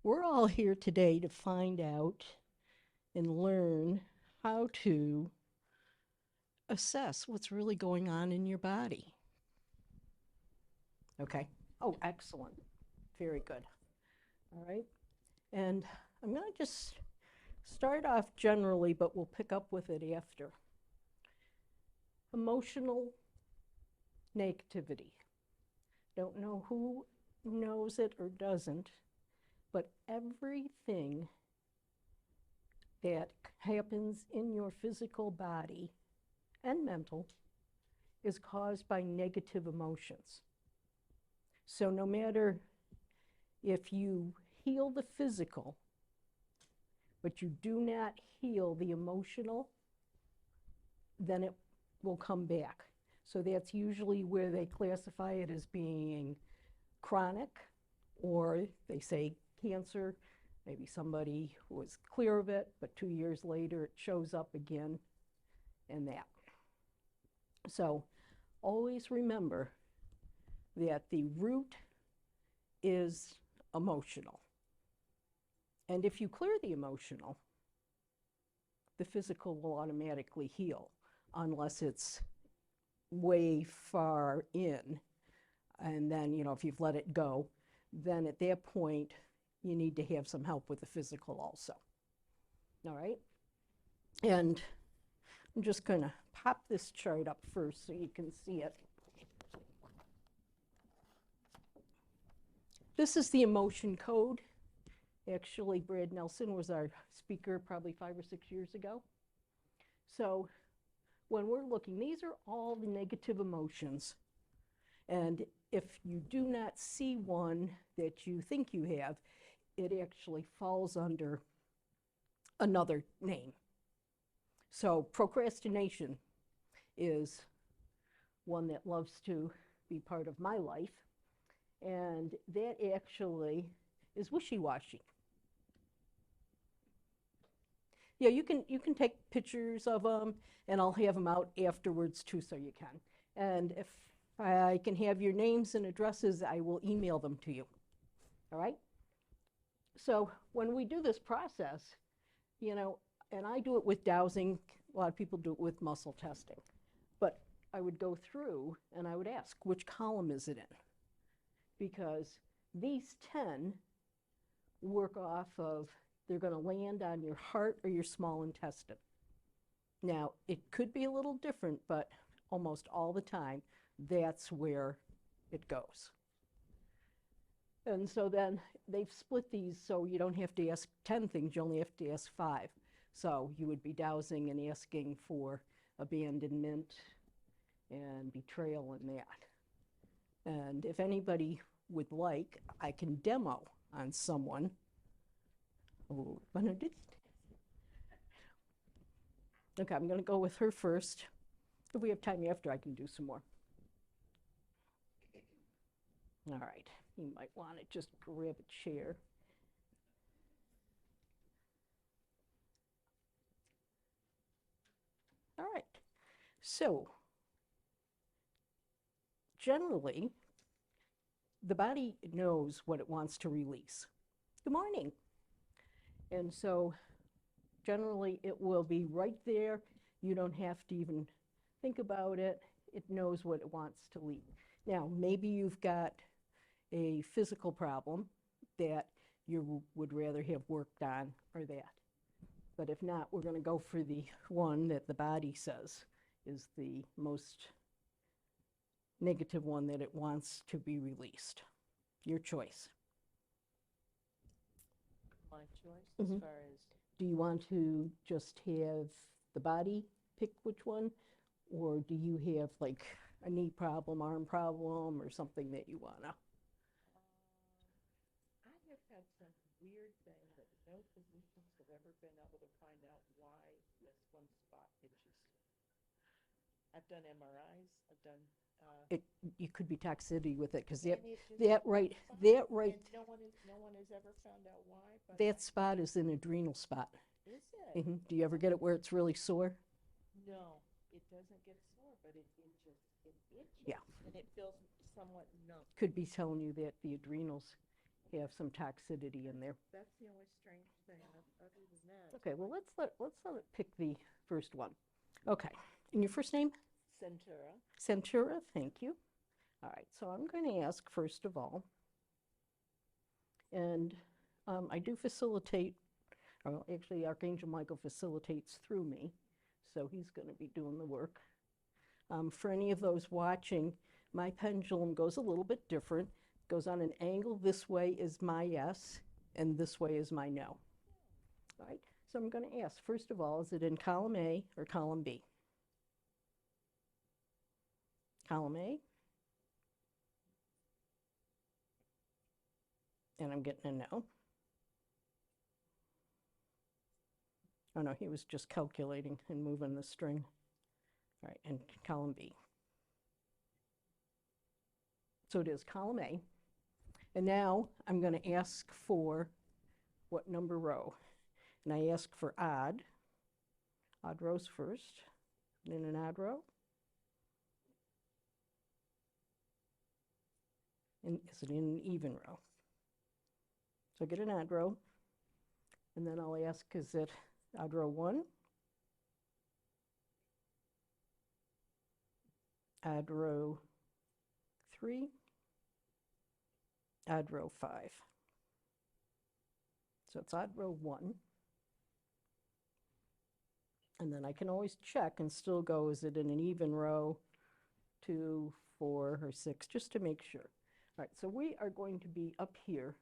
We're all here today to find out and learn how to assess what's really going on in your body. Okay. Oh, excellent. Very good. All right. And I'm going to just start off generally, but we'll pick up with it after. Emotional negativity. Don't know who knows it or doesn't, but everything that happens in your physical body and mental is caused by negative emotions. So no matter if you heal the physical, but you do not heal the emotional, then it will come back. So that's usually where they classify it as being chronic, or they say cancer. Maybe somebody was clear of it, but 2 years later it shows up again, and that. So always remember that the root is emotional. And if you clear the emotional, the physical will automatically heal, unless it's way far in. And then, if you've let it go, then at that point, you need to have some help with the physical also. All right? And I'm just going to pop this chart up first so you can see it. This is the emotion code. Actually, Brad Nelson was our speaker probably 5 or 6 years ago. So when we're looking, these are all the negative emotions. And if you do not see one that you think you have, it actually falls under another name. So procrastination is one that loves to be part of my life. And that actually is wishy-washy. Yeah, you can take pictures of them, and I'll have them out afterwards too, so you can. And if I can have your names and addresses, I will email them to you. All right? So when we do this process, and I do it with dowsing, a lot of people do it with muscle testing, but I would go through and I would ask, which column is it in? Because these 10 work off of, they're going to land on your heart or your small intestine. Now, it could be a little different, but almost all the time, that's where it goes. And so then they've split these so you don't have to ask 10 things, you only have to ask 5. So you would be dowsing and asking for abandonment and betrayal and that. And if anybody would like, I can demo on someone. Oh, Benedict. Okay, I'm going to go with her first. If we have time after, I can do some more. All right, you might want to just grab a chair. All right, so generally, the body knows what it wants to release. Good morning. And so generally, it will be right there. You don't have to even think about it. It knows what it wants to leave. Now, maybe you've got a physical problem that you would rather have worked on or that. But if not, we're going to go for the one that the body says is the most negative one that it wants to be released. Your choice. My choice Mhm. as far as Do you want to just have the body pick which one? Or do you have like a knee problem, arm problem, or something that you want to? I have had some weird thing that no physicians have ever been able to find out why this one spot itches. I've done MRIs. I've done, It, you could be toxicity with it because and it just that right, spot, that right, and no one has ever found out why. But that spot is an adrenal spot. is it? Do you ever get it where it's really sore? No, it doesn't get sore, but it itches. It itches, Yeah. and it feels somewhat numb. Could be telling you that the adrenals have some toxicity in there. That's the only strange thing. Other than that. Okay, well, let's let it pick the first one. Okay, and your first name? Centura. Centura, thank you. All right, so I'm going to ask first of all, and I do facilitate, well, actually Archangel Michael facilitates through me, so he's going to be doing the work. For any of those watching, my pendulum goes a little bit different. It goes on an angle. This way is my yes, and this way is my no. All right, so I'm going to ask, first of all, is it in column A or column B? Column A. And I'm getting a no. Oh no, he was just calculating and moving the string. All right, and column B. So it is column A. And now I'm going to ask for what number row. And I ask for odd rows first, then an odd row. And is it in an even row? So I get an odd row, and then I'll ask, is it odd row 1, odd row 3, odd row 5. So it's odd row 1. And then I can always check and still go, is it in an even row, 2, 4, or 6, just to make sure. All right, so we are going to be up here,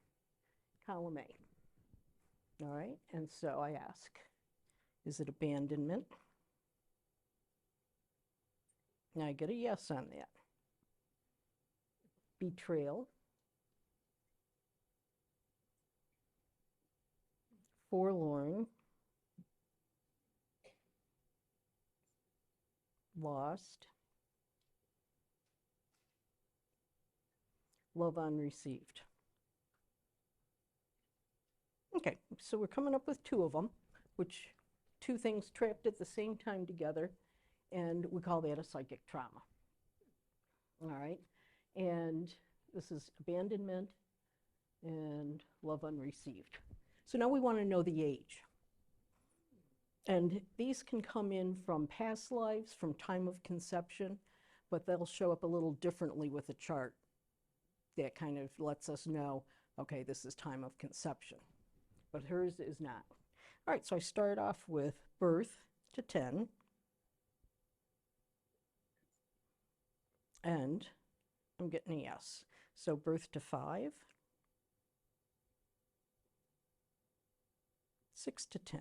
column A. All right, and so I ask, is it abandonment? Now I get a yes on that. Betrayal. Forlorn. Lost. Love unreceived. Okay, so we're coming up with 2 of them, which 2 things trapped at the same time together, and we call that a psychic trauma. All right, and this is abandonment and love unreceived. So now we want to know the age. And these can come in from past lives, from time of conception, but they'll show up a little differently with a chart. That kind of lets us know, okay, this is time of conception. But hers is not. All right, so I start off with birth to 10. And I'm getting a yes. So birth to 5. 6 to 10.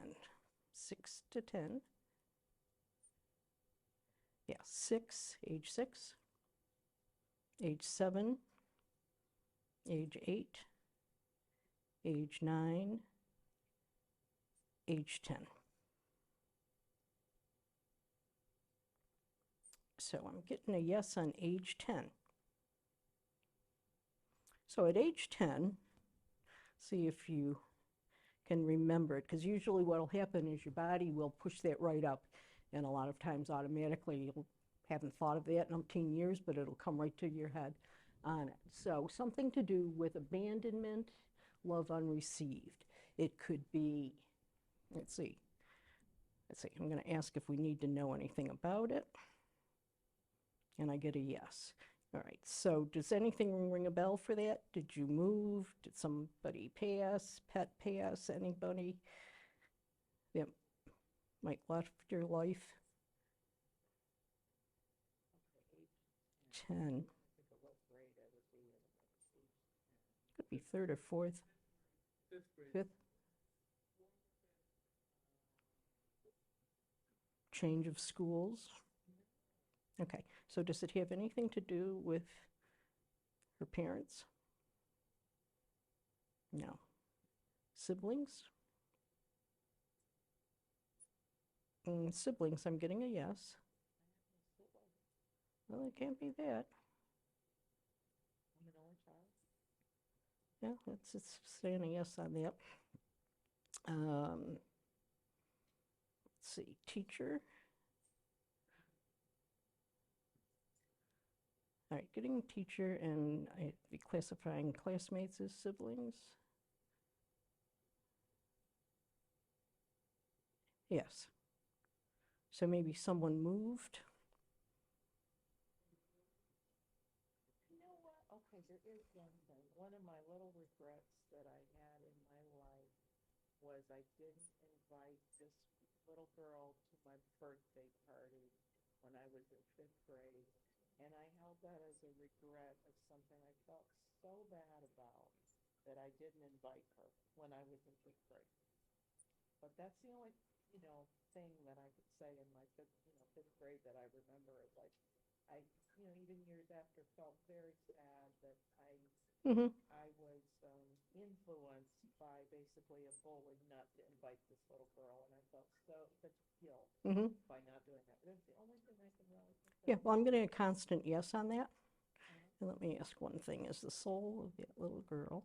6 to 10. Yeah, 6, age 6. Age 7. Age 8. Age 9. Age 10. So I'm getting a yes on age 10. So at age 10, see if you can remember it, because usually what will happen is your body will push that right up, and a lot of times automatically you haven't thought of that in umpteen years, but it'll come right to your head on it. So something to do with abandonment, love unreceived. It could be, let's see, I'm going to ask if we need to know anything about it, and I get a yes. All right, so does anything ring a bell for that? Did you move? Did somebody pass, pet pass, anybody that might left your life? 10. Could be 3rd or 4th. 5th. Change of schools. Okay, so does it have anything to do with her parents? No. Siblings? Siblings, I'm getting a yes. Well, it can't be that. I'm an only child. Yeah, it's saying a yes on that. Let's see, teacher. All right, getting teacher and I'd be classifying classmates as siblings. Yes. So maybe someone moved. You know what? Okay, there is one thing. One of my little regrets that I had in my life was I didn't invite this little girl to my birthday party when I was in fifth grade. And I held that as a regret of something I felt so bad about that I didn't invite her when I was in fifth grade. But that's the only, thing that I could say in my fifth grade that I remember is like, I, even years after felt very sad that Mm-hmm. I was influenced by basically a bully not to invite this little girl, and I felt such guilt Mm-hmm. by not doing that. That's the only thing I can really think Yeah, of. well, I'm getting a constant yes on that. Uh, And let me ask one thing. Is the soul of that little girl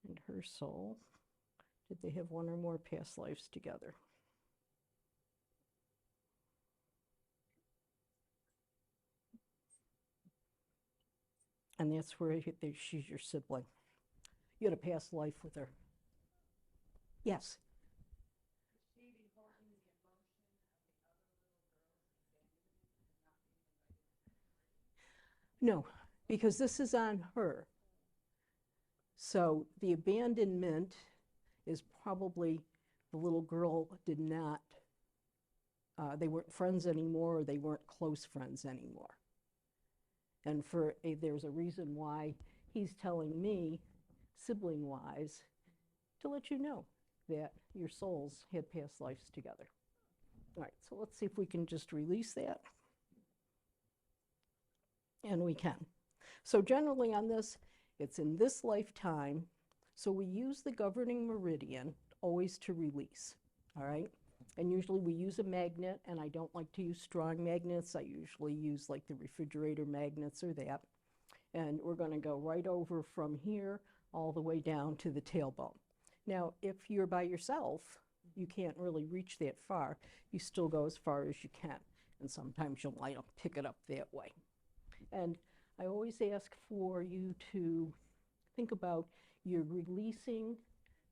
and her soul, did they have one or more past lives together? And that's where she's your sibling. You had a past life with her. Yes. No, because this is on her. So the abandonment is probably the little girl did not, they weren't friends anymore, or they weren't close friends anymore. And there's a reason why he's telling me, sibling wise, to let you know that your souls had past lives together. All right, so let's see if we can just release that. And we can. So generally on this, it's in this lifetime. So we use the governing meridian always to release, all right? And usually we use a magnet, and I don't like to use strong magnets. I usually use like the refrigerator magnets or that. And we're going to go right over from here all the way down to the tailbone. Now, if you're by yourself, you can't really reach that far. You still go as far as you can. And sometimes you'll pick it up that way. And I always ask for you to think about you're releasing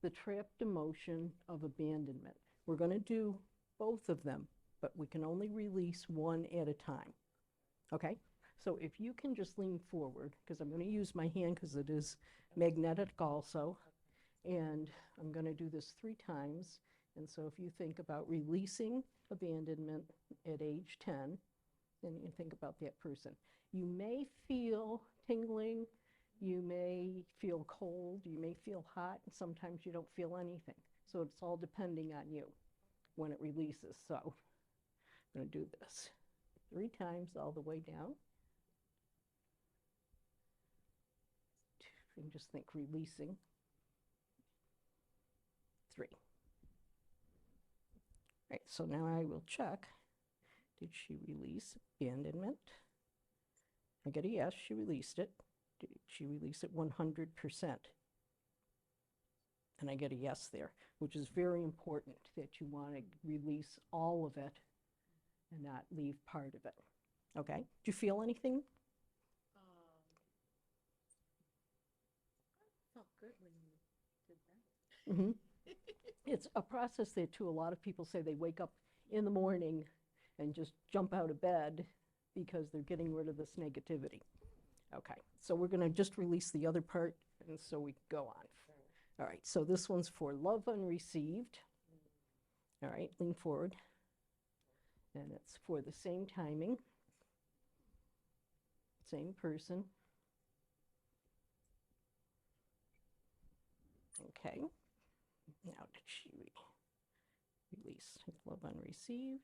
the trapped emotion of abandonment. We're going to do both of them, but we can only release one at a time. Okay? So if you can just lean forward, because I'm going to use my hand because it is magnetic also, and I'm going to do this 3 times. And so if you think about releasing abandonment at age 10, then you think about that person. You may feel tingling, you may feel cold, you may feel hot, and sometimes you don't feel anything. So it's all depending on you when it releases. So I'm going to do this 3 times all the way down. And just think releasing. 3. Right, so now I will check. Did she release abandonment? I get a yes, she released it. Did she release it 100%? And I get a yes there, which is very important that you want to release all of it and not leave part of it. Okay? Do you feel anything? Felt good when you did that. Mm-hmm. It's a process that, too, a lot of people say they wake up in the morning and just jump out of bed because they're getting rid of this negativity. Okay, so we're going to just release the other part, and so we go on. All right, so this one's for love unreceived. All right, lean forward. And it's for the same timing, same person. Okay, now did she release love unreceived?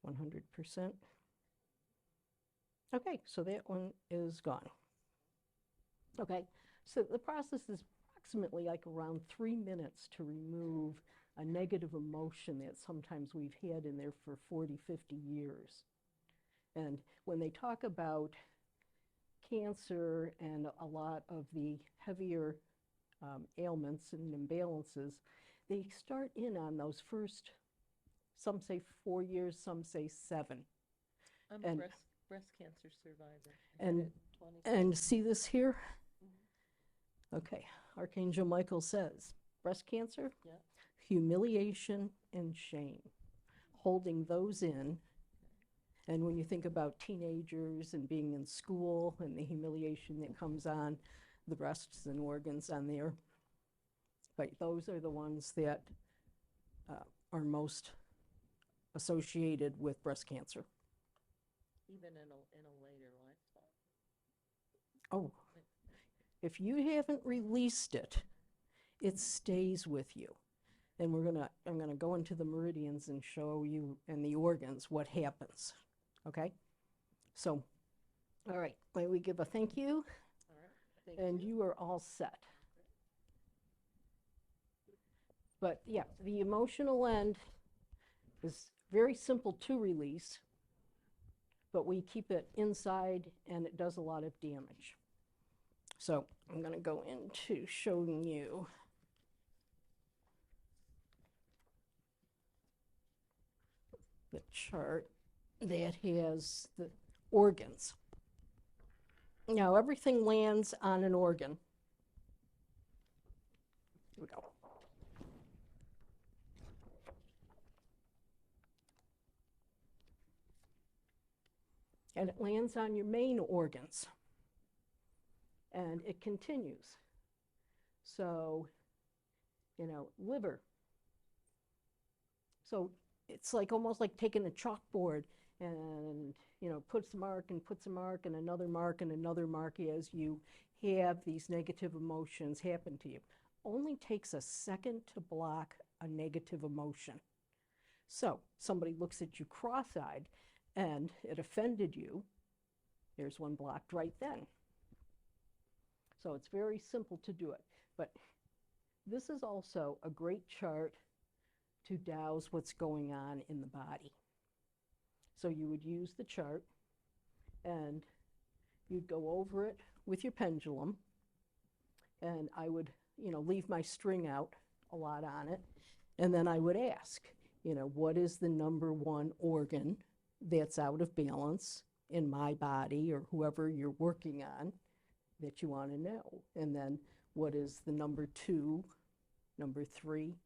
100%. Okay, so that one is gone. Okay, so the process is approximately like around 3 minutes to remove a negative emotion that sometimes we've had in there for 40, 50 years. And when they talk about cancer and a lot of the heavier ailments and imbalances, they start in on those first, some say 4 years, some say 7. I'm And breast breast cancer survivor. I had And, it 20 and see this here? Mhm. Okay, Archangel Michael says, breast cancer, Yeah. humiliation and shame, holding those in. And when you think about teenagers and being in school and the humiliation that comes on the breasts and organs on there, but those are the ones that are most associated with breast cancer. Even in a later lifetime. Oh, if you haven't released it, it stays with you. And I'm gonna go into the meridians and show you and the organs what happens. Okay? So, all right, may we give a thank you? All right. Thank And you. you are all set. But yeah, the emotional end is very simple to release, but we keep it inside and it does a lot of damage. So I'm going to go into showing you the chart that has the organs. Now everything lands on an organ. Here we go. And it lands on your main organs. And it continues. So, liver. So it's like almost like taking a chalkboard and, puts a mark and puts a mark and another mark and another mark as you have these negative emotions happen to you. Only takes a second to block a negative emotion. So somebody looks at you cross-eyed and it offended you. There's one blocked right then. So it's very simple to do it. But this is also a great chart to douse what's going on in the body. So you would use the chart and you'd go over it with your pendulum, and I would, leave my string out a lot on it, and then I would ask, what is the number one organ that's out of balance in my body or whoever you're working on that you want to know? And then what is the number two, number three?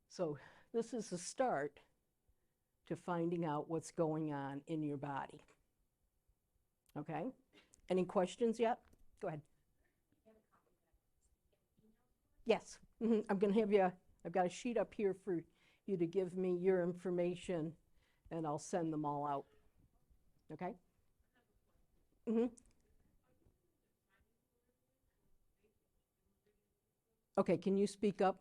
So this is a start to finding out what's going on in your body. Okay? Any questions yet? Go ahead. Yes. I'm going to have you, I've got a sheet up here for you to give me your information, and I'll send them all out. Okay? Okay, can you speak up?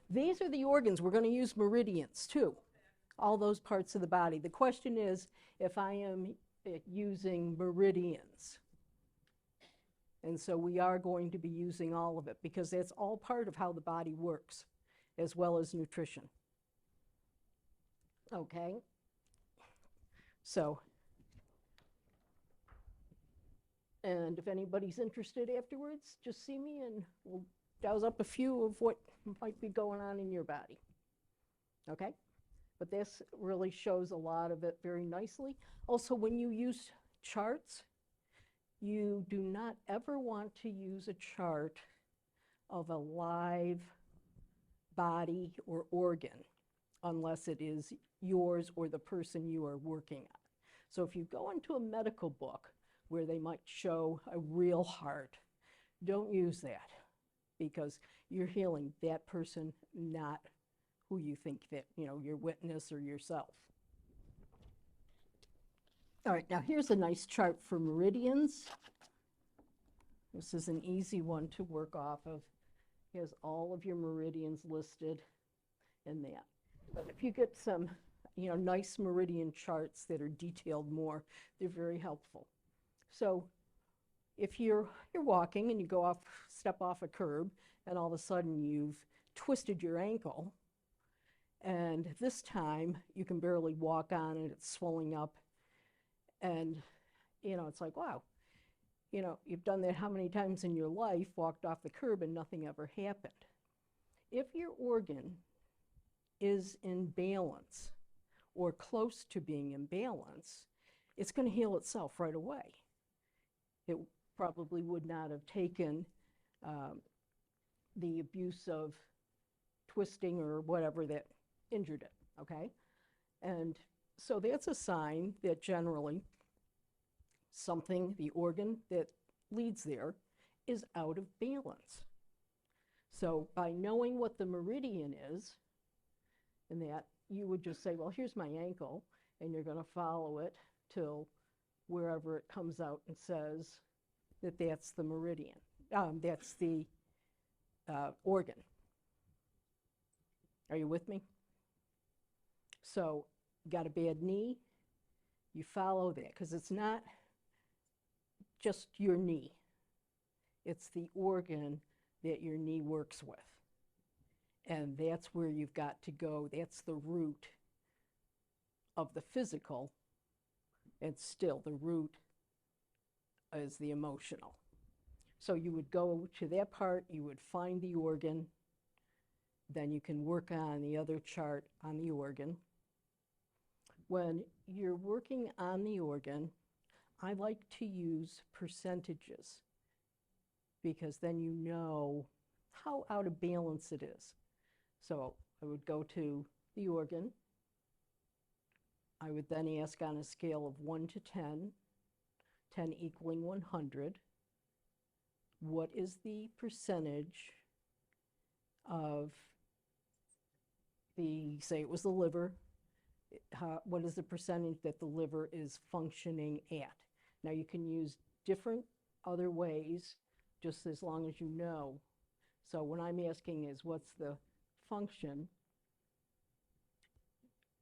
These are the organs. We're going to use meridians too, all those parts of the body. The question is if I am using meridians. And so we are going to be using all of it because that's all part of how the body works, as well as nutrition. Okay? So, and if anybody's interested afterwards, just see me and we'll douse up a few of what might be going on in your body. Okay? But this really shows a lot of it very nicely. Also, when you use charts, you do not ever want to use a chart of a live body or organ unless it is yours or the person you are working on. So if you go into a medical book where they might show a real heart, don't use that because you're healing that person, not who you think that, your witness or yourself. All right, now here's a nice chart for meridians. This is an easy one to work off of. It has all of your meridians listed in that. But if you get some, nice meridian charts that are detailed more, they're very helpful. So if you're walking and you step off a curb, and all of a sudden you've twisted your ankle, and this time you can barely walk on it, it's swelling up, and it's like, wow, you've done that how many times in your life, walked off the curb and nothing ever happened. If your organ is in balance or close to being in balance, it's going to heal itself right away. It probably would not have taken the abuse of twisting or whatever that injured it, okay? And so that's a sign that generally something, the organ that leads there, is out of balance. So by knowing what the meridian is, and that you would just say, well, here's my ankle, and you're going to follow it till wherever it comes out and says that that's the meridian. That's the organ. Are you with me? So you got a bad knee, you follow that, because it's not just your knee. It's the organ that your knee works with. And that's where you've got to go. That's the root of the physical, and still the root is the emotional. So you would go to that part, you would find the organ, then you can work on the other chart on the organ. When you're working on the organ, I like to use percentages, because then you know how out of balance it is. So I would go to the organ. I would then ask on a scale of 1 to 10, 10 equaling 100, what is the percentage of the, say it was the liver, what is the percentage that the liver is functioning at? Now you can use different other ways, just as long as you know. So when I'm asking is what's the function,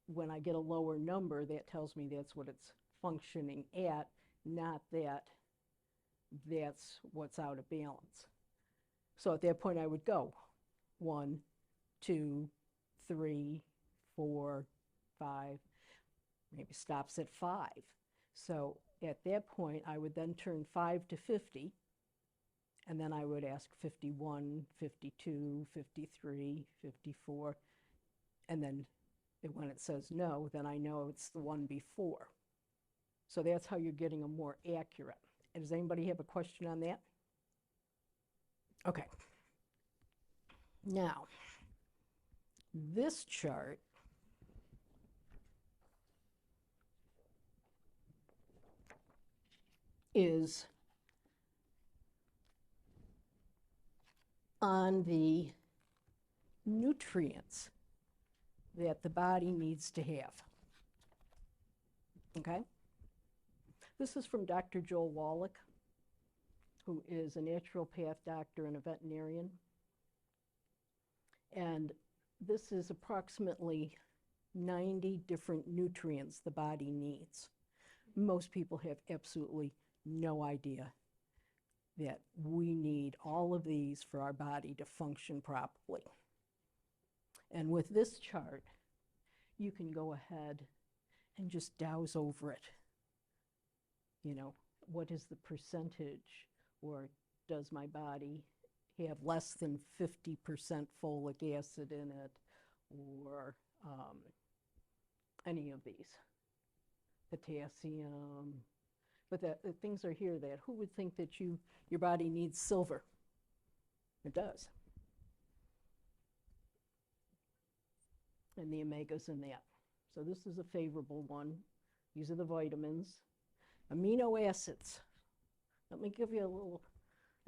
when I get a lower number, that tells me that's what it's functioning at, not that that's what's out of balance. So at that point I would go 1, 2, 3, 4, 5, maybe stops at 5. So at that point I would then turn 5 to 50, and then I would ask 51, 52, 53, 54, and then when it says no, then I know it's the one before. So that's how you're getting a more accurate. And does anybody have a question on that? Okay. Now, this chart is on the nutrients that the body needs to have. Okay? This is from Dr. Joel Wallach, who is a naturopath doctor and a veterinarian. And this is approximately 90 different nutrients the body needs. Most people have absolutely no idea that we need all of these for our body to function properly. And with this chart, you can go ahead and just douse over it. You know, what is the percentage, or does my body have less than 50% folic acid in it, or any of these, potassium. But the things are here that who would think that your body needs silver? It does. And the omegas in that. So this is a favorable one. These are the vitamins. Amino acids. Let me give you a little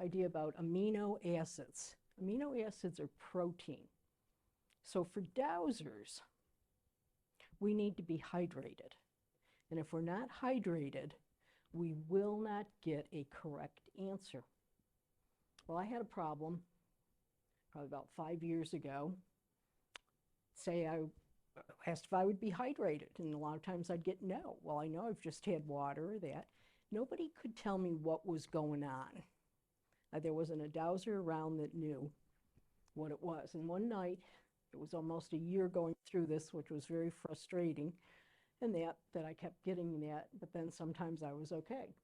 idea about amino acids. Amino acids are protein. So for dowsers, we need to be hydrated. And if we're not hydrated, we will not get a correct answer. Well, I had a problem probably about 5 years ago. Say I asked if I would be hydrated, and a lot of times I'd get no. Well, I know I've just had water or that. Nobody could tell me what was going on. There wasn't a dowser around that knew what it was. And one night, it was almost a year going through this, which was very frustrating, and that I kept getting that, but then sometimes I was okay.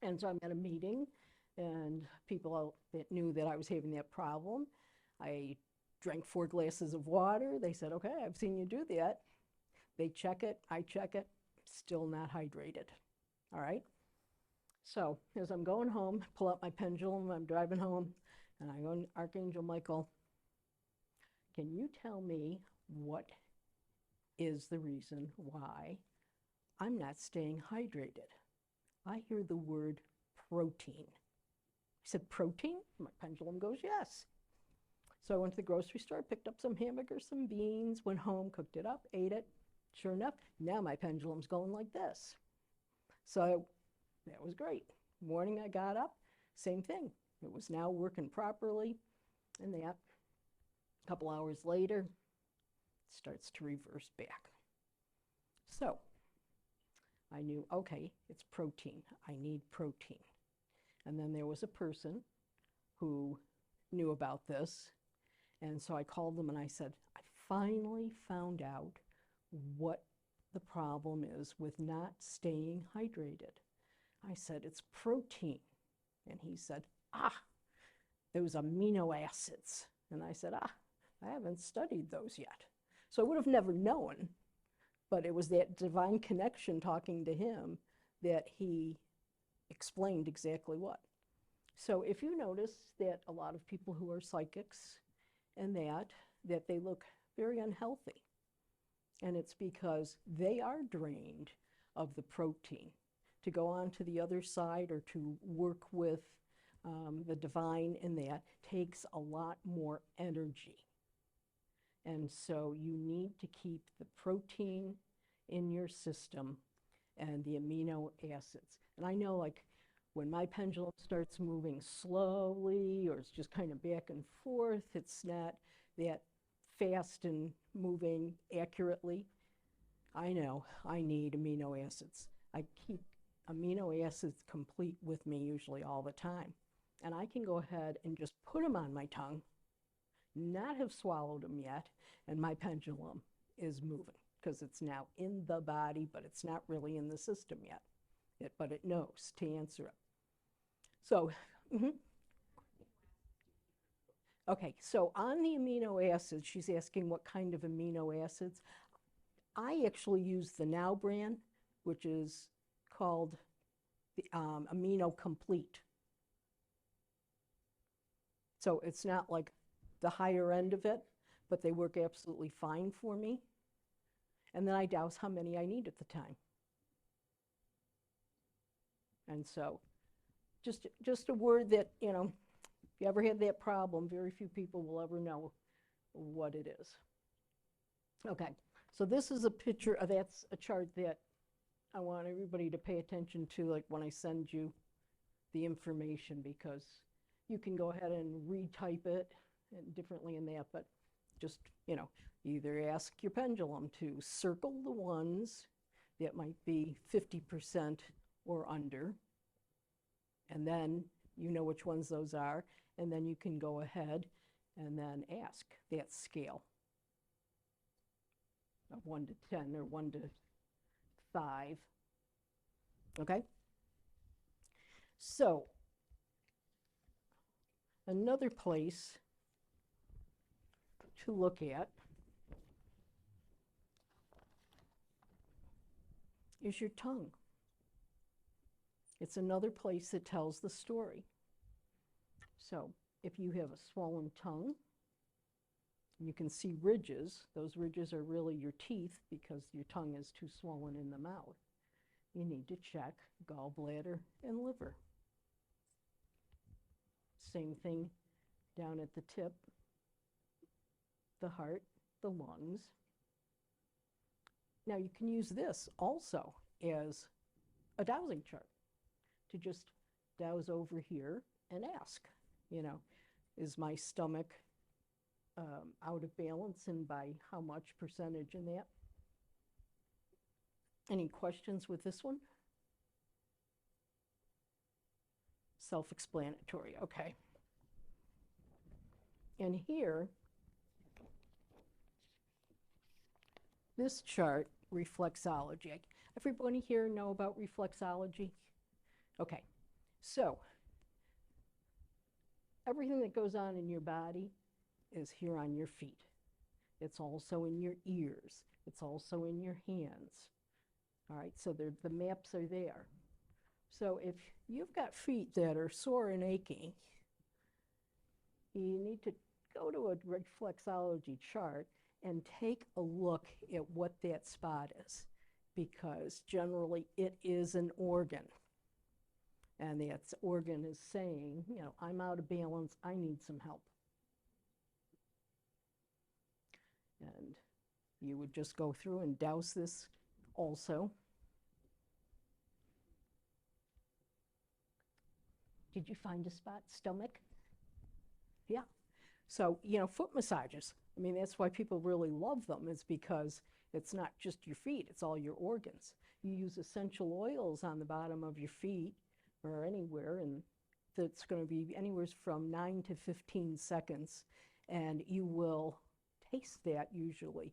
And so I'm at a meeting, and people that knew that I was having that problem, I drank 4 glasses of water. They said, okay, I've seen you do that. They check it, I check it, still not hydrated. All right? So as I'm going home, pull out my pendulum, I'm driving home, and I go, Archangel Michael, can you tell me what is the reason why I'm not staying hydrated? I hear the word protein. I said, protein? My pendulum goes, yes. So I went to the grocery store, picked up some hamburgers, some beans, went home, cooked it up, ate it. Sure enough, now my pendulum's going like this. So that was great. Morning I got up, same thing. It was now working properly, and that, a couple hours later, it starts to reverse back. So I knew, okay, it's protein. I need protein. And then there was a person who knew about this, and so I called them and I said, I finally found out what the problem is with not staying hydrated. I said, it's protein. And he said, those amino acids. And I said, I haven't studied those yet. So I would have never known, but it was that divine connection talking to him that he explained exactly what. So if you notice that a lot of people who are psychics and that they look very unhealthy, and it's because they are drained of the protein. To go on to the other side or to work with the divine in that takes a lot more energy. And so you need to keep the protein in your system and the amino acids. And I know, like, when my pendulum starts moving slowly or it's just kind of back and forth, it's not that fast and moving accurately. I know I need amino acids. I keep amino acids complete with me usually all the time. And I can go ahead and just put them on my tongue, not have swallowed them yet, and my pendulum is moving because it's now in the body, but it's not really in the system yet. But it knows to answer it. So, okay, so on the amino acids, she's asking what kind of amino acids. I actually use the Now brand, which is called the Amino Complete. So it's not like the higher end of it, but they work absolutely fine for me. And then I douse how many I need at the time. And so just a word that, you know, if you ever had that problem, very few people will ever know what it is. Okay, so this is a picture, that's a chart that I want everybody to pay attention to, like when I send you the information, because you can go ahead and retype it differently in that, but just, you know, either ask your pendulum to circle the ones that might be 50% or under, and then you know which ones those are, and then you can go ahead and then ask that scale of 1 to 10 or 1 to 5. Okay? So, another place to look at is your tongue. It's another place that tells the story. So, if you have a swollen tongue, you can see ridges. Those ridges are really your teeth because your tongue is too swollen in the mouth. You need to check gallbladder and liver. Same thing down at the tip, the heart, the lungs. Now you can use this also as a dowsing chart to just douse over here and ask, you know, is my stomach out of balance, and by how much percentage in that? Any questions with this one? Self-explanatory, okay. And here, this chart, reflexology. Everybody here know about reflexology? Okay, so everything that goes on in your body is here on your feet. It's also in your ears. It's also in your hands. All right, so the maps are there. So if you've got feet that are sore and aching, you need to go to a reflexology chart and take a look at what that spot is, because generally it is an organ. And that organ is saying, you know, I'm out of balance, I need some help. And you would just go through and douse this also. Did you find a spot? Stomach? Yeah. So, you know, foot massages. I mean, that's why people really love them, is because it's not just your feet, it's all your organs. You use essential oils on the bottom of your feet or anywhere, and that's going to be anywhere from 9 to 15 seconds, and you will taste that usually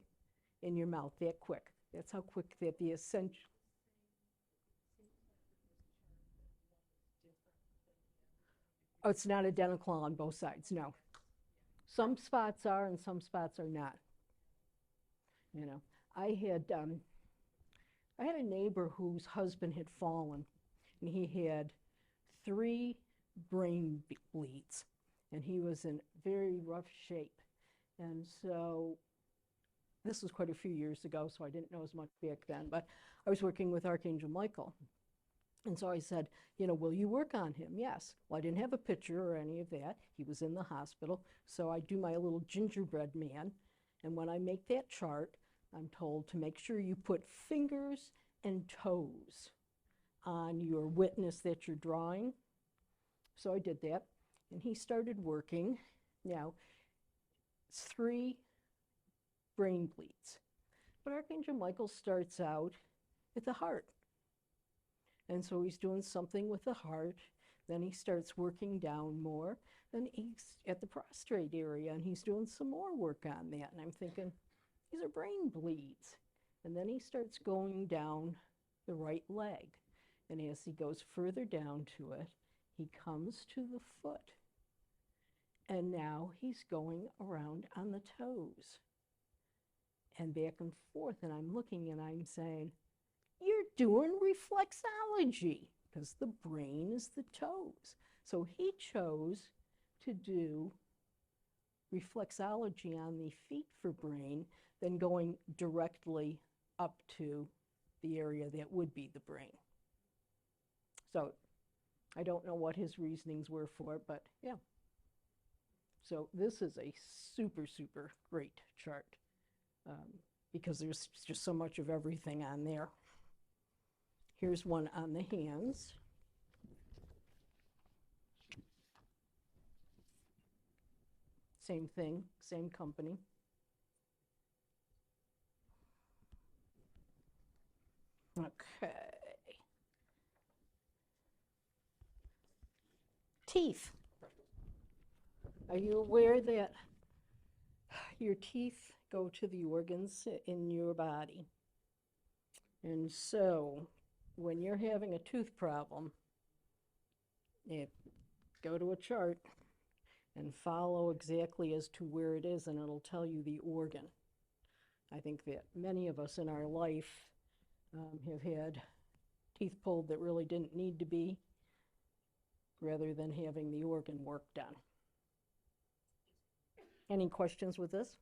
in your mouth that quick. That's how quick that the essential. Oh, it's not identical on both sides, no. Some spots are and some spots are not. You know, I had a neighbor whose husband had fallen, and he had 3 brain bleeds, and he was in very rough shape. And so this was quite a few years ago, so I didn't know as much back then, but I was working with Archangel Michael. And so I said, you know, will you work on him? Yes. Well, I didn't have a picture or any of that. He was in the hospital. So I do my little gingerbread man. And when I make that chart, I'm told to make sure you put fingers and toes on your witness that you're drawing. So I did that. And he started working. Now, it's 3 brain bleeds. But Archangel Michael starts out at the heart. And so he's doing something with the heart. Then he starts working down more. Then he's at the prostrate area, and he's doing some more work on that. And I'm thinking, these are brain bleeds. And then he starts going down the right leg. And as he goes further down to it, he comes to the foot. And now he's going around on the toes and back and forth. And I'm looking and I'm saying, you're doing reflexology, because the brain is the toes. So he chose to do reflexology on the feet for brain than going directly up to the area that would be the brain. So I don't know what his reasonings were for it, but yeah. So this is a super, super great chart, because there's just so much of everything on there. Here's one on the hands. Same thing, same company. Okay. Teeth. Are you aware that your teeth go to the organs in your body? And so when you're having a tooth problem, go to a chart and follow exactly as to where it is, and it'll tell you the organ. I think that many of us in our life have had teeth pulled that really didn't need to be, rather than having the organ work done. Any questions with this?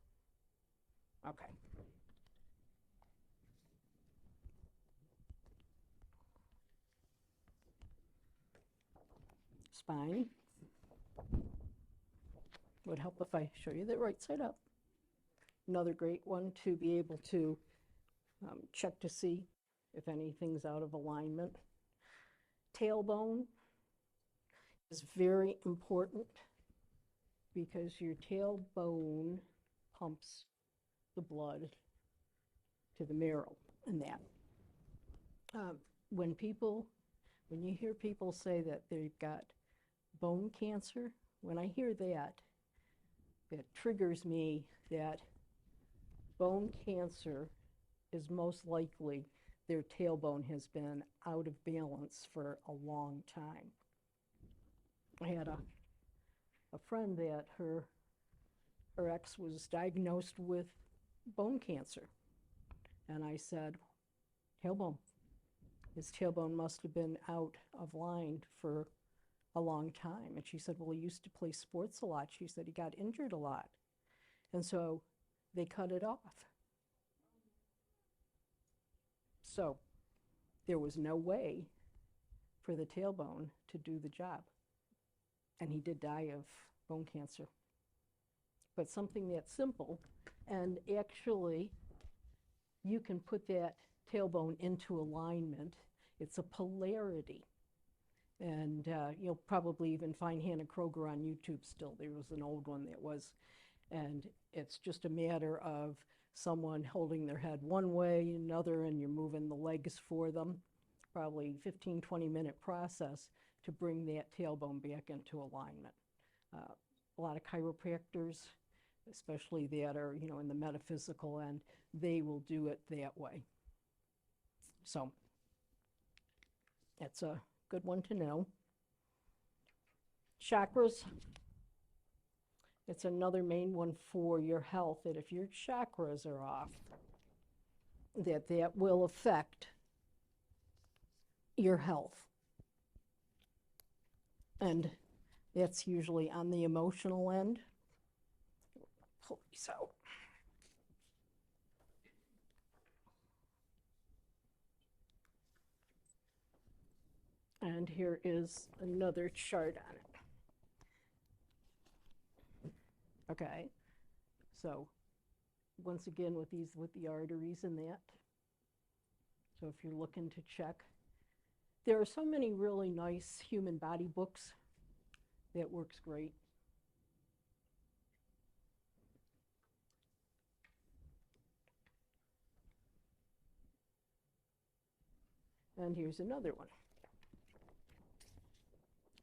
Okay. Spine. Would help if I show you the right side up. Another great one to be able to check to see if anything's out of alignment. Tailbone is very important, because your tailbone pumps the blood to the marrow and that. When you hear people say that they've got bone cancer, when I hear that, it triggers me that bone cancer is most likely their tailbone has been out of balance for a long time. I had a friend that her her ex was diagnosed with bone cancer. And I said, tailbone. His tailbone must have been out of line for a long time. And she said, well, he used to play sports a lot. She said he got injured a lot. And so they cut it off. So there was no way for the tailbone to do the job. And he did die of bone cancer. But something that simple, and actually you can put that tailbone into alignment. It's a polarity. And you'll probably even find Hannah Kroger on YouTube still. There was an old one that was. And it's just a matter of someone holding their head one way, another, and you're moving the legs for them. Probably 15, 20-minute process to bring that tailbone back into alignment. A lot of chiropractors, especially that are, in the metaphysical end, they will do it that way. So that's a good one to know. Chakras. It's another main one for your health, that if your chakras are off, that will affect your health. And that's usually on the emotional end. Pull these out. And here is another chart on it. Okay, so once again with the arteries and that. So if you're looking to check, there are so many really nice human body books that works great. And here's another one.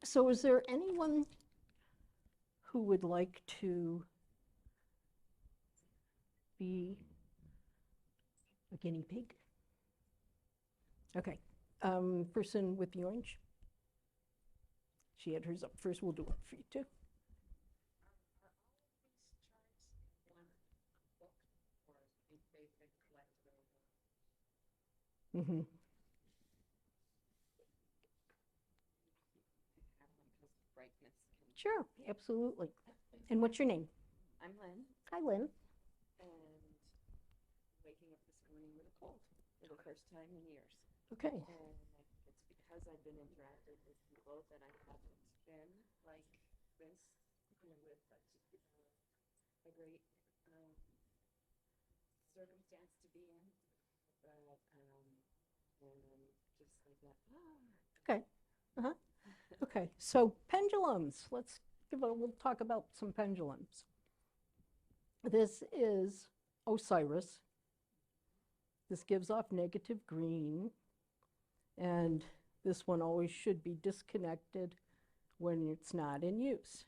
So is there anyone who would like to be a guinea pig? Okay, person with the orange. She had hers up first. We'll do it for you too. Are all of these charts in one book, or they've been collected over? Mm-hmm. Brightness. Sure, absolutely. And what's your name? I'm Lynn, Hi, Lynn. and waking up this morning with a cold for the first time in years. Okay. And it's because I've been interacting with people that I haven't been like this, with such a great circumstance to be in. But and I'm just like that. Okay. Uh-huh. Okay. So pendulums. We'll talk about some pendulums. This is Osiris. This gives off negative green. And this one always should be disconnected when it's not in use.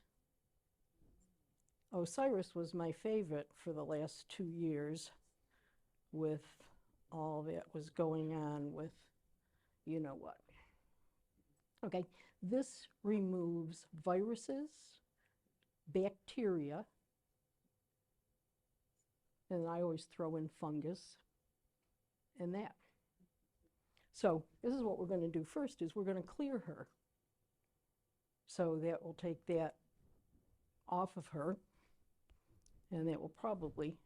Osiris was my favorite for the last 2 years with all that was going on with you know what. Okay, this removes viruses, bacteria, and I always throw in fungus and that. So this is what we're going to do first, is we're going to clear her. So that will take that off of her, and that will probably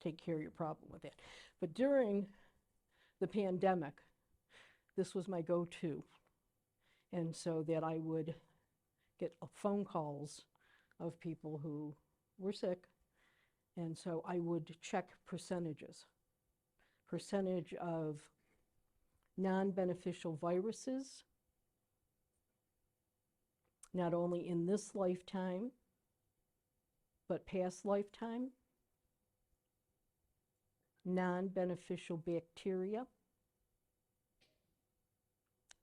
take care of your problem with that. But during the pandemic, this was my go-to. And so that I would get phone calls of people who were sick, and so I would check percentages. Percentage of non-beneficial viruses, not only in this lifetime, but past lifetime, non-beneficial bacteria,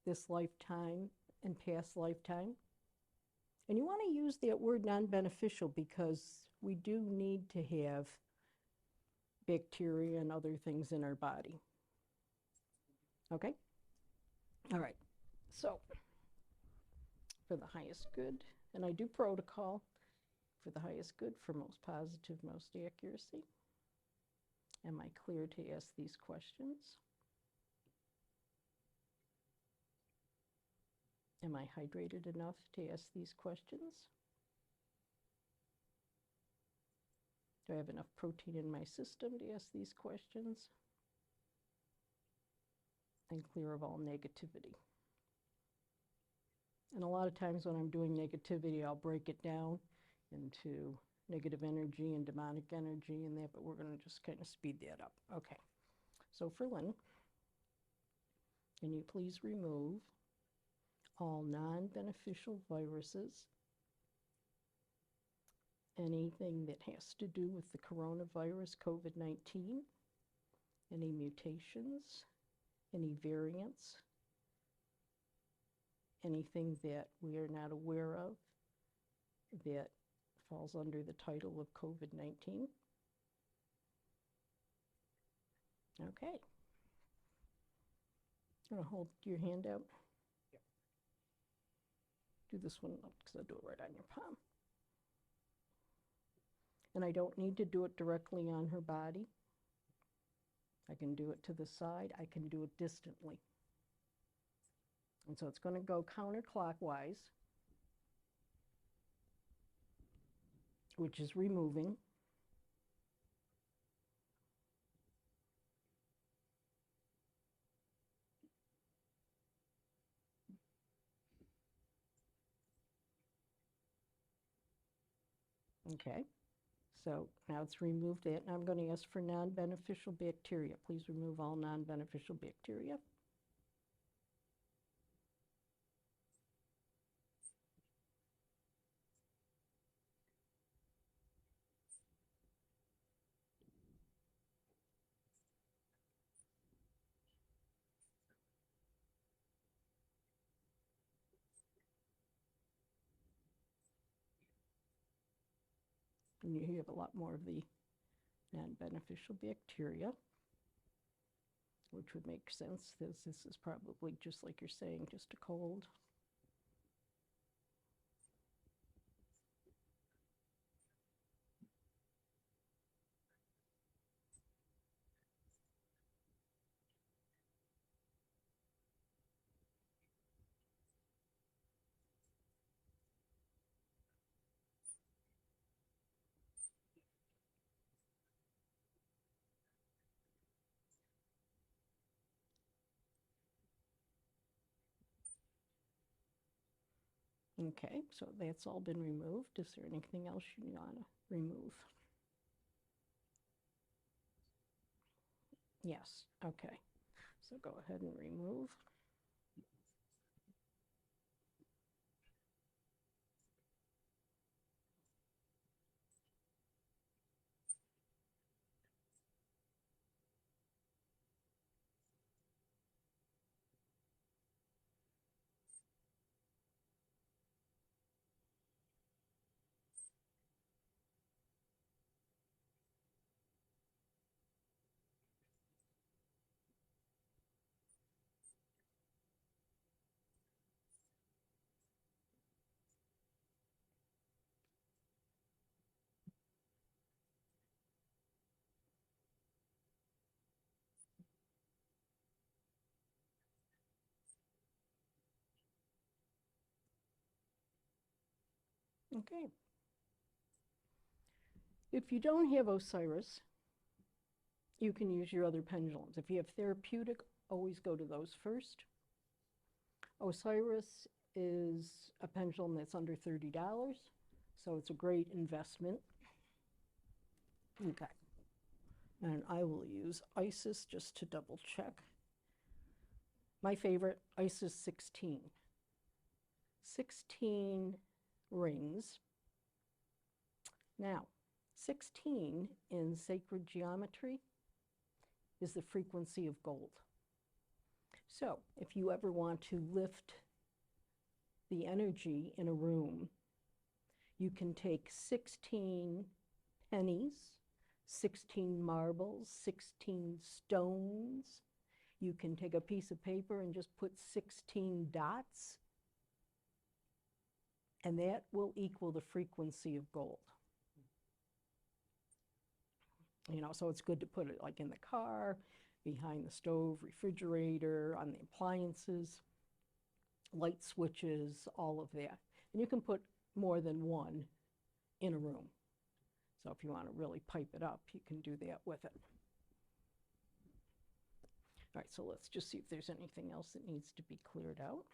this lifetime and past lifetime. And you want to use that word non-beneficial because we do need to have bacteria and other things in our body. Okay? All right. So, for the highest good, and I do protocol. for the highest good, for most positive, most accuracy? Am I clear to ask these questions? Am I hydrated enough to ask these questions? Do I have enough protein in my system to ask these questions? And clear of all negativity. And a lot of times when I'm doing negativity, I'll break it down into negative energy and demonic energy and that, but we're going to just kind of speed that up. Okay. So for Lynn, can you please remove all non-beneficial viruses, anything that has to do with the coronavirus, COVID-19, any mutations, any variants, anything that we are not aware of that falls under the title of COVID-19. Okay. I'm going to hold your hand out. Yep. Do this one because I'll do it right on your palm. And I don't need to do it directly on her body. I can do it to the side. I can do it distantly. And so it's going to go counterclockwise, which is removing. Okay, so now it's removed that, and I'm going to ask for non-beneficial bacteria. Please remove all non-beneficial bacteria. And you have a lot more of the non-beneficial bacteria, which would make sense. This is probably, just like you're saying, just a cold. Okay, so that's all been removed. Is there anything else you want to remove? Yes, okay. So go ahead and remove. Okay. If you don't have Osiris, you can use your other pendulums. If you have therapeutic, always go to those first. Osiris is a pendulum that's under $30, so it's a great investment. Okay. And I will use Isis just to double check. My favorite, Isis 16. 16 rings. Now, 16 in sacred geometry is the frequency of gold. So if you ever want to lift the energy in a room, you can take 16 pennies, 16 marbles, 16 stones. You can take a piece of paper and just put 16 dots, and that will equal the frequency of gold. You know, so it's good to put it like in the car, behind the stove, refrigerator, on the appliances, light switches, all of that. And you can put more than one in a room. So if you want to really pipe it up, you can do that with it. All right, so let's just see if there's anything else that needs to be cleared out.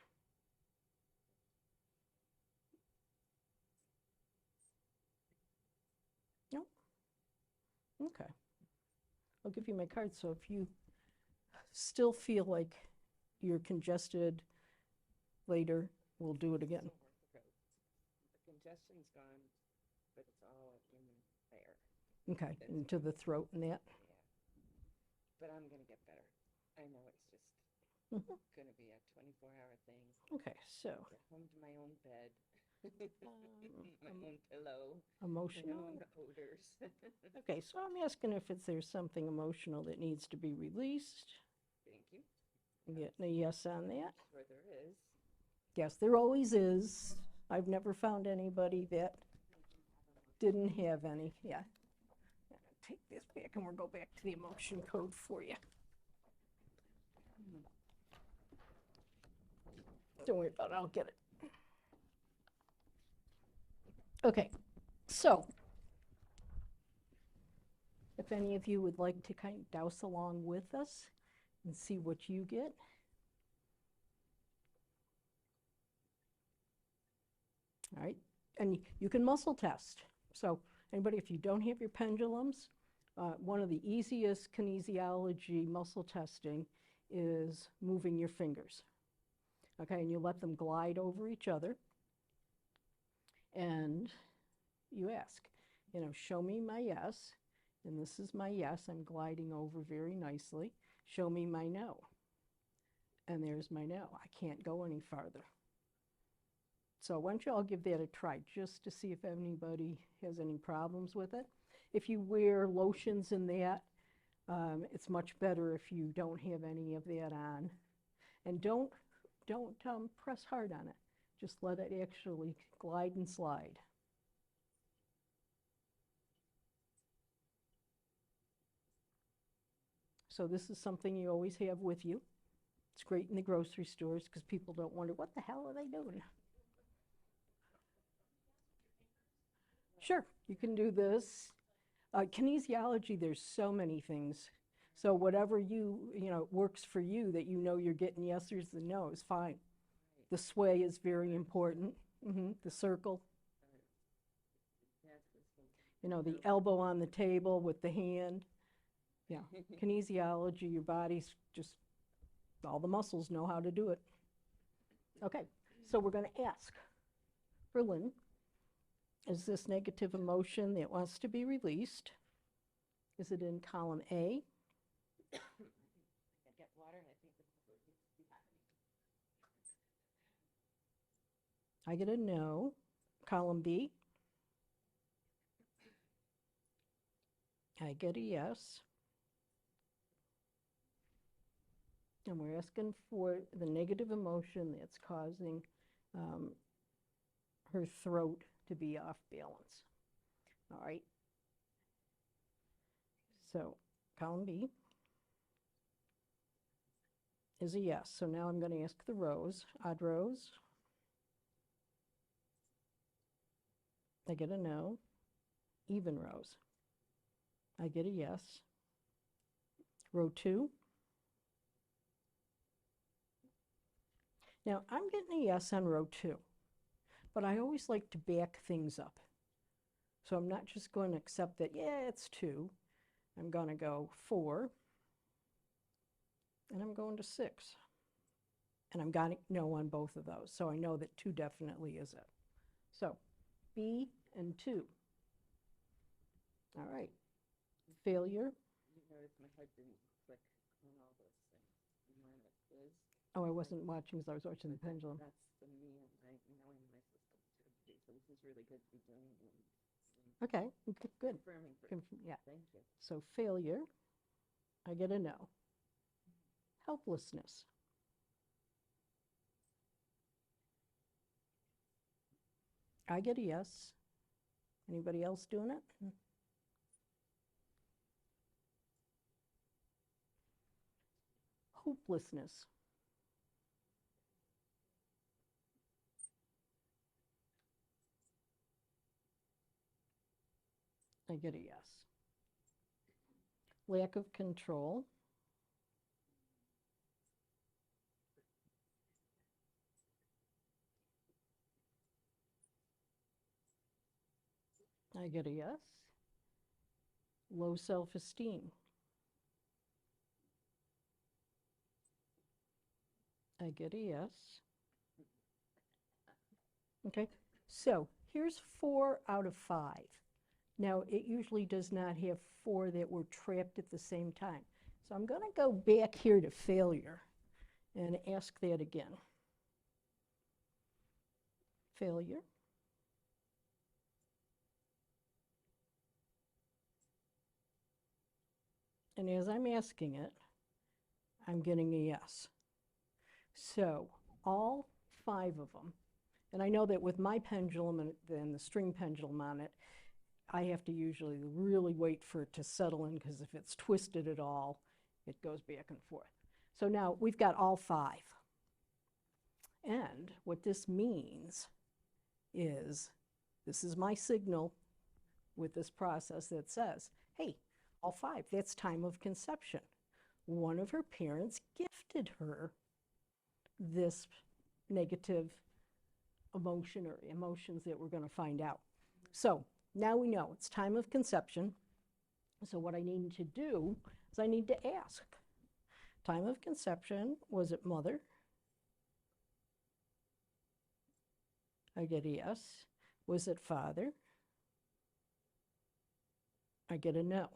Nope. Okay. I'll give you my card, so if you still feel like you're congested later, we'll do it again. The congestion's gone, but it's all in there. Okay, into the throat and that. Yeah. But I'm gonna get better. I know it's just Mhm. gonna be a 24-hour thing. Okay, so Get home to my own bed, my own pillow, my emotional. own odors. Okay, so I'm asking if there's something emotional that needs to be released. Thank you. I'm getting a yes on that. Where there is. Yes, there always is. I've never found anybody that didn't have any. Yeah. I'm gonna take this back and we'll go back to the emotion code for you. Don't worry about it, I'll get it. Okay, so if any of you would like to kind of douse along with us and see what you get. All right, and you can muscle test. So anybody, if you don't have your pendulums, one of the easiest kinesiology muscle testing is moving your fingers. Okay, and you let them glide over each other. And you ask, you know, show me my yes. And this is my yes. I'm gliding over very nicely. Show me my no. And there's my no. I can't go any farther. So why don't you all give that a try just to see if anybody has any problems with it. If you wear lotions in that, it's much better if you don't have any of that on. And don't press hard on it. Just let it actually glide and slide. So this is something you always have with you. It's great in the grocery stores because people don't wonder, what the hell are they doing? Sure, you can do this. Kinesiology, there's so many things. So whatever you know, works for you that you know you're getting yeses and nos, fine. The sway is very important. The circle. You know, the elbow on the table with the hand. Yeah, kinesiology, your body's just, all the muscles know how to do it. Okay, so we're going to ask for Lynn, is this negative emotion that wants to be released? Is it in column A? I get water and I think this is what needs to be happening. I get a no. Column B? I get a yes. And we're asking for the negative emotion that's causing her throat to be off balance. All right. So column B is a yes. So now I'm going to ask the rows, odd rows. I get a no. Even rows. I get a yes. Row 2. Now I'm getting a yes on row 2, but I always like to back things up. So I'm not just going to accept that, yeah, it's 2. I'm going to go 4, and I'm going to 6. And I'm going to no on both of those, so I know that 2 definitely is it. So B and 2. All right. Failure. You notice my head didn't click on all those things. And when it is, Oh, I wasn't watching because I was watching the pendulum. that's the me and my knowing my system too. So this is really good to be doing. Okay, good. Confirming. Yeah. Thank you. So failure, I get a no. Helplessness. I get a yes. Anybody else doing it? hopelessness. I get a yes. Lack of control. I get a yes. Low self-esteem. I get a yes. Okay, so here's 4 out of 5. Now, it usually does not have 4 that were trapped at the same time. So I'm going to go back here to failure and ask that again. Failure. And as I'm asking it, I'm getting a yes. So all 5 of them, and I know that with my pendulum and the string pendulum on it, I have to usually really wait for it to settle in, because if it's twisted at all, it goes back and forth. So now we've got all 5. And what this means is, this is my signal with this process that says, hey, all 5, that's time of conception. One of her parents gifted her this negative emotion or emotions that we're going to find out. So now we know it's time of conception. So what I need to do is I need to ask, time of conception, was it mother? I get a yes. Was it father? I get a no.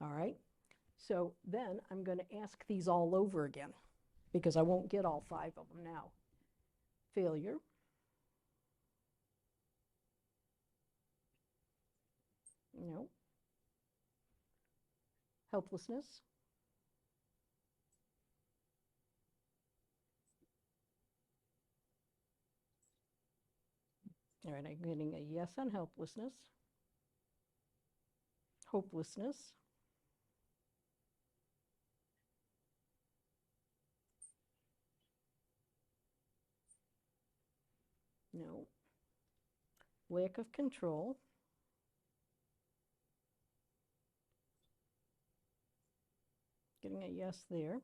All right. So then I'm going to ask these all over again, because I won't get all 5 of them now. Failure. No. Helplessness. All right, I'm getting a yes on helplessness. Hopelessness. No. Lack of control. Getting a yes there.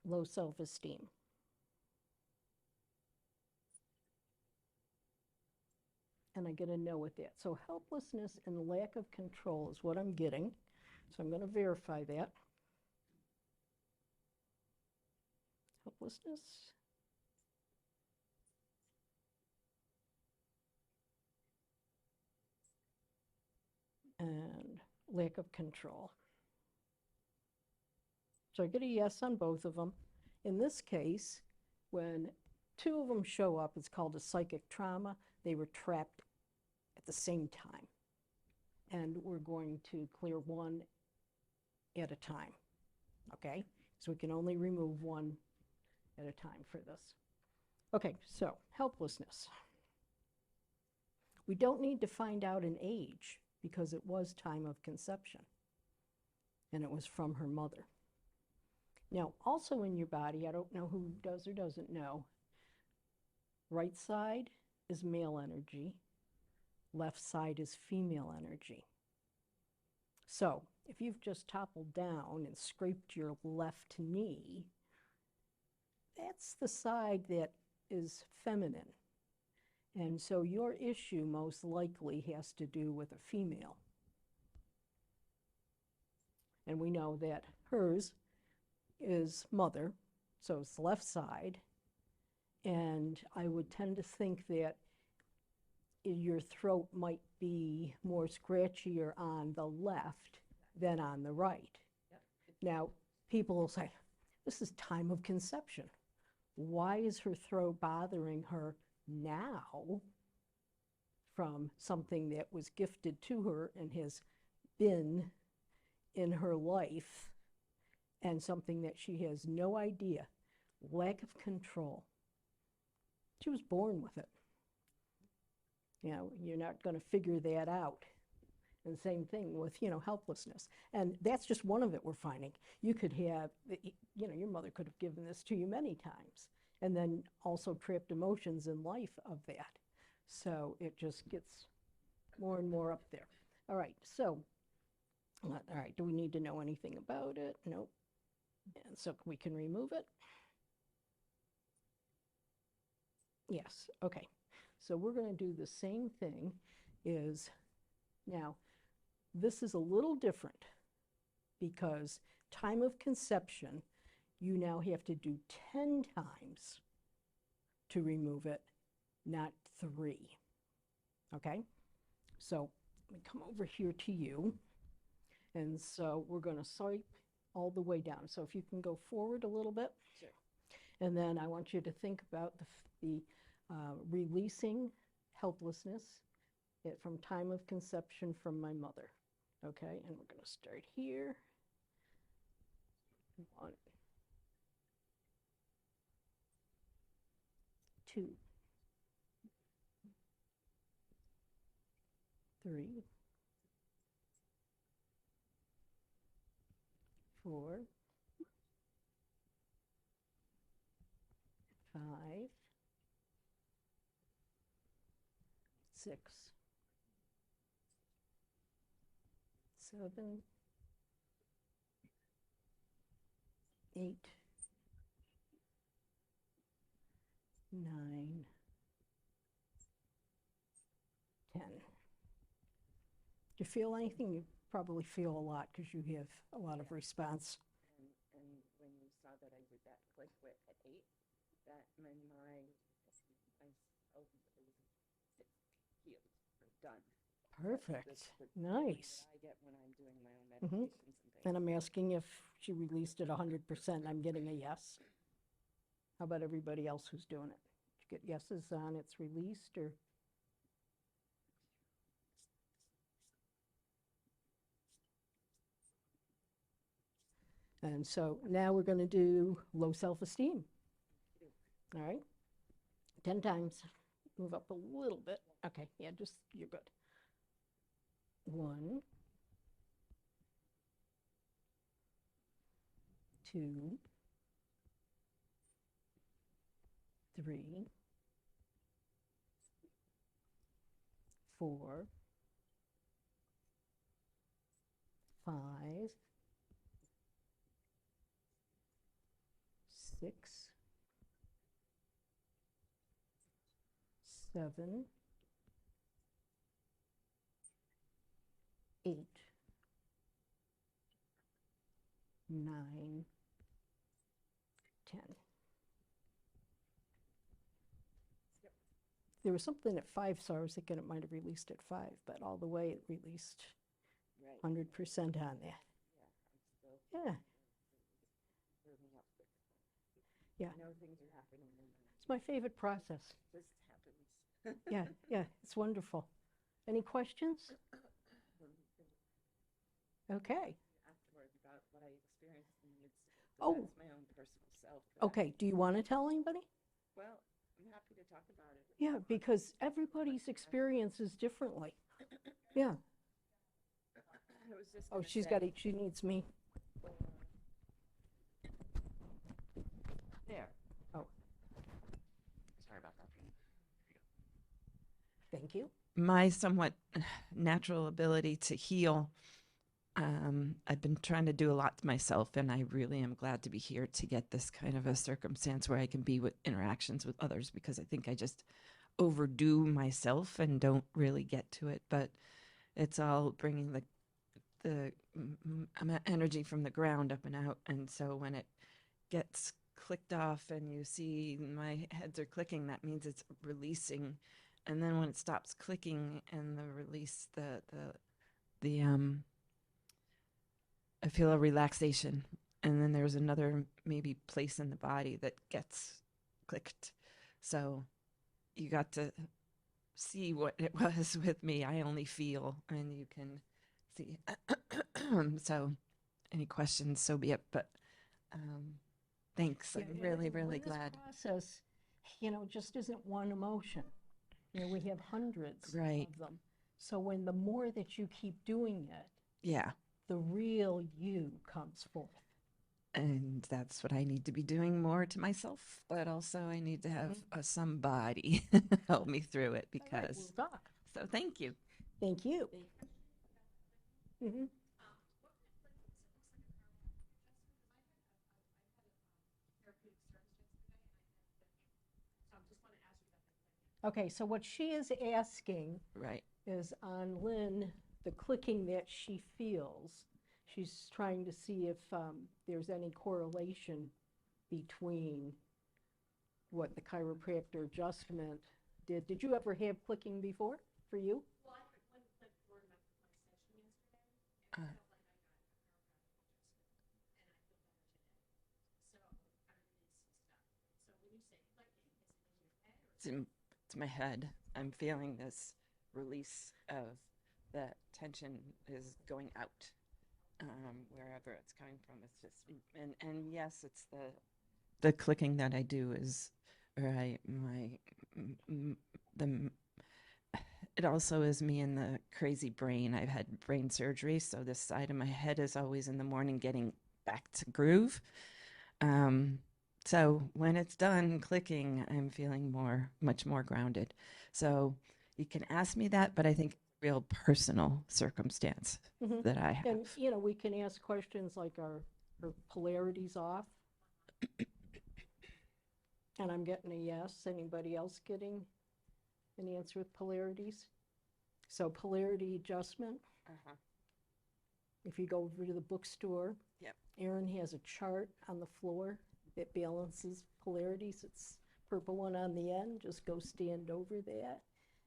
Low self-esteem. And I get a no with that. So helplessness and lack of control is what I'm getting. So I'm going to verify that. Helplessness. And lack of control. So I get a yes on both of them. In this case, when 2 of them show up, it's called a psychic trauma. They were trapped at the same time. And we're going to clear 1 at a time. Okay? So we can only remove 1 at a time for this. Okay, so helplessness. We don't need to find out an age, because it was time of conception. And it was from her mother. Now, also in your body, I don't know who does or doesn't know, right side is male energy, left side is female energy. So if you've just toppled down and scraped your left knee, that's the side that is feminine. And so your issue most likely has to do with a female. And we know that hers is mother, so it's the left side. And I would tend to think that your throat might be more scratchier on the left than on the right. Yep. Now, people will say, this is time of conception. Why is her throat bothering her now from something that was gifted to her and has been in her life, and something that she has no idea? Lack of control. She was born with it. You know, you're not going to figure that out And same thing with, helplessness. And that's just one of it we're finding. You could have, your mother could have given this to you many times, and then also trapped emotions in life of that. So it just gets more and more up there. All right, so, all right, do we need to know anything about it? Nope. And so we can remove it. Yes, okay. So we're going to do the same thing now, this is a little different because time of conception, you now have to do 10 times to remove it, not 3. Okay? So let me come over here to you. And so we're going to swipe all the way down. So if you can go forward a little bit. Sure. And then I want you to think about the releasing helplessness from time of conception from my mother. Okay, and we're going to start here. 1, 2, 3, 4, 5, 6, 7, 8, 9, 10. Do you feel anything? You probably feel a lot because you have a lot of response. And when you saw that I did that click at 8, that my mind, healed, done. Perfect. The Nice. that I get when I'm doing my own Mhm. meditations and things. And I'm asking if she released it 100%. I'm getting a yes. How about everybody else who's doing it? Did you get yeses on it's released or? And so now we're going to do low self-esteem. All right. 10 times. Move up a little bit. Okay. Yeah, just, you're good. 1, 2, 3, 4, 5, 6, 7, 8, 9, 10. Yep. There was something at 5, so I was thinking it might have released at 5, but all the way it released Right. 100% on that. Yeah, I'm still Yeah, moving up quick. yeah. I know things are happening and It's my favorite process. this happens. Yeah, it's wonderful. Any questions? Okay. Afterwards about what I experienced in the midst of it. But Oh. that's my own personal self. But Okay, do you want to tell anybody? Well, I'm happy to talk about it. Yeah, because everybody's experience is differently. Yeah. I was just Oh, gonna she's say, got it. She needs me. there. Oh. Sorry about that. Thank you. My somewhat natural ability to heal. I've been trying to do a lot to myself, and I really am glad to be here to get this kind of a circumstance where I can be with interactions with others, because I think I just overdo myself and don't really get to it. But it's all bringing the energy from the ground up and out, and so when it gets clicked off and you see my heads are clicking, that means it's releasing. And then when it stops clicking and the release, I feel a relaxation. And then there's another maybe place in the body that gets clicked. So you got to see what it was with me. I only feel, and you can see. So any questions, so be it. But thanks. Yeah, I'm really, really this glad. process, just isn't one emotion. We have hundreds Right. of them. So when the more that you keep doing it, Yeah. the real you comes forth. And that's what I need to be doing more to myself, but also I need to have somebody help me through it All right, because, we'll talk. so thank you. Thank you. hmm Okay, so what she is asking Right. is on Lynn, the clicking that she feels. She's trying to see if there's any correlation between what the chiropractor adjustment did. Did you ever have clicking before for you? Uh, it's my head. I'm feeling this release of the tension is going out, wherever it's coming from. It's just, and yes, it's the clicking that I do is, or the, it also is me and the crazy brain. I've had brain surgery, so this side of my head is always in the morning getting back to groove. So when it's done clicking, I'm feeling much more grounded. So you can ask me that, but I think it's a real personal circumstance Mhm. that I have. And, you know, we can ask questions like, are polarities off? And I'm getting a yes. Anybody else getting an answer with polarities? So polarity adjustment, Uh-huh. if you go over to the bookstore, Yep. Erin has a chart on the floor that balances polarities. It's purple one on the end. Just go stand over that.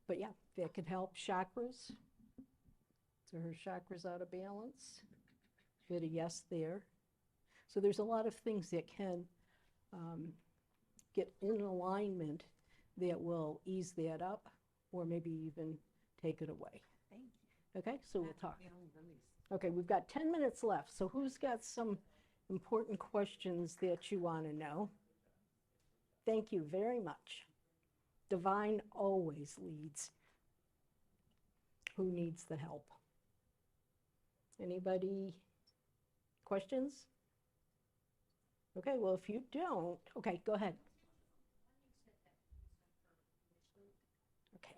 But yeah, that could help. Chakras. So her chakras out of balance. Get a yes there. So there's a lot of things that can get in alignment that will ease that up or maybe even take it away. Thank you. Okay, so we'll talk. Feeling release. Okay, we've got 10 minutes left. So who's got some important questions that you want to know? Thank you very much. Divine always leads. Who needs the help? Anybody? Questions? Okay, well, if you don't, okay, go ahead. Okay.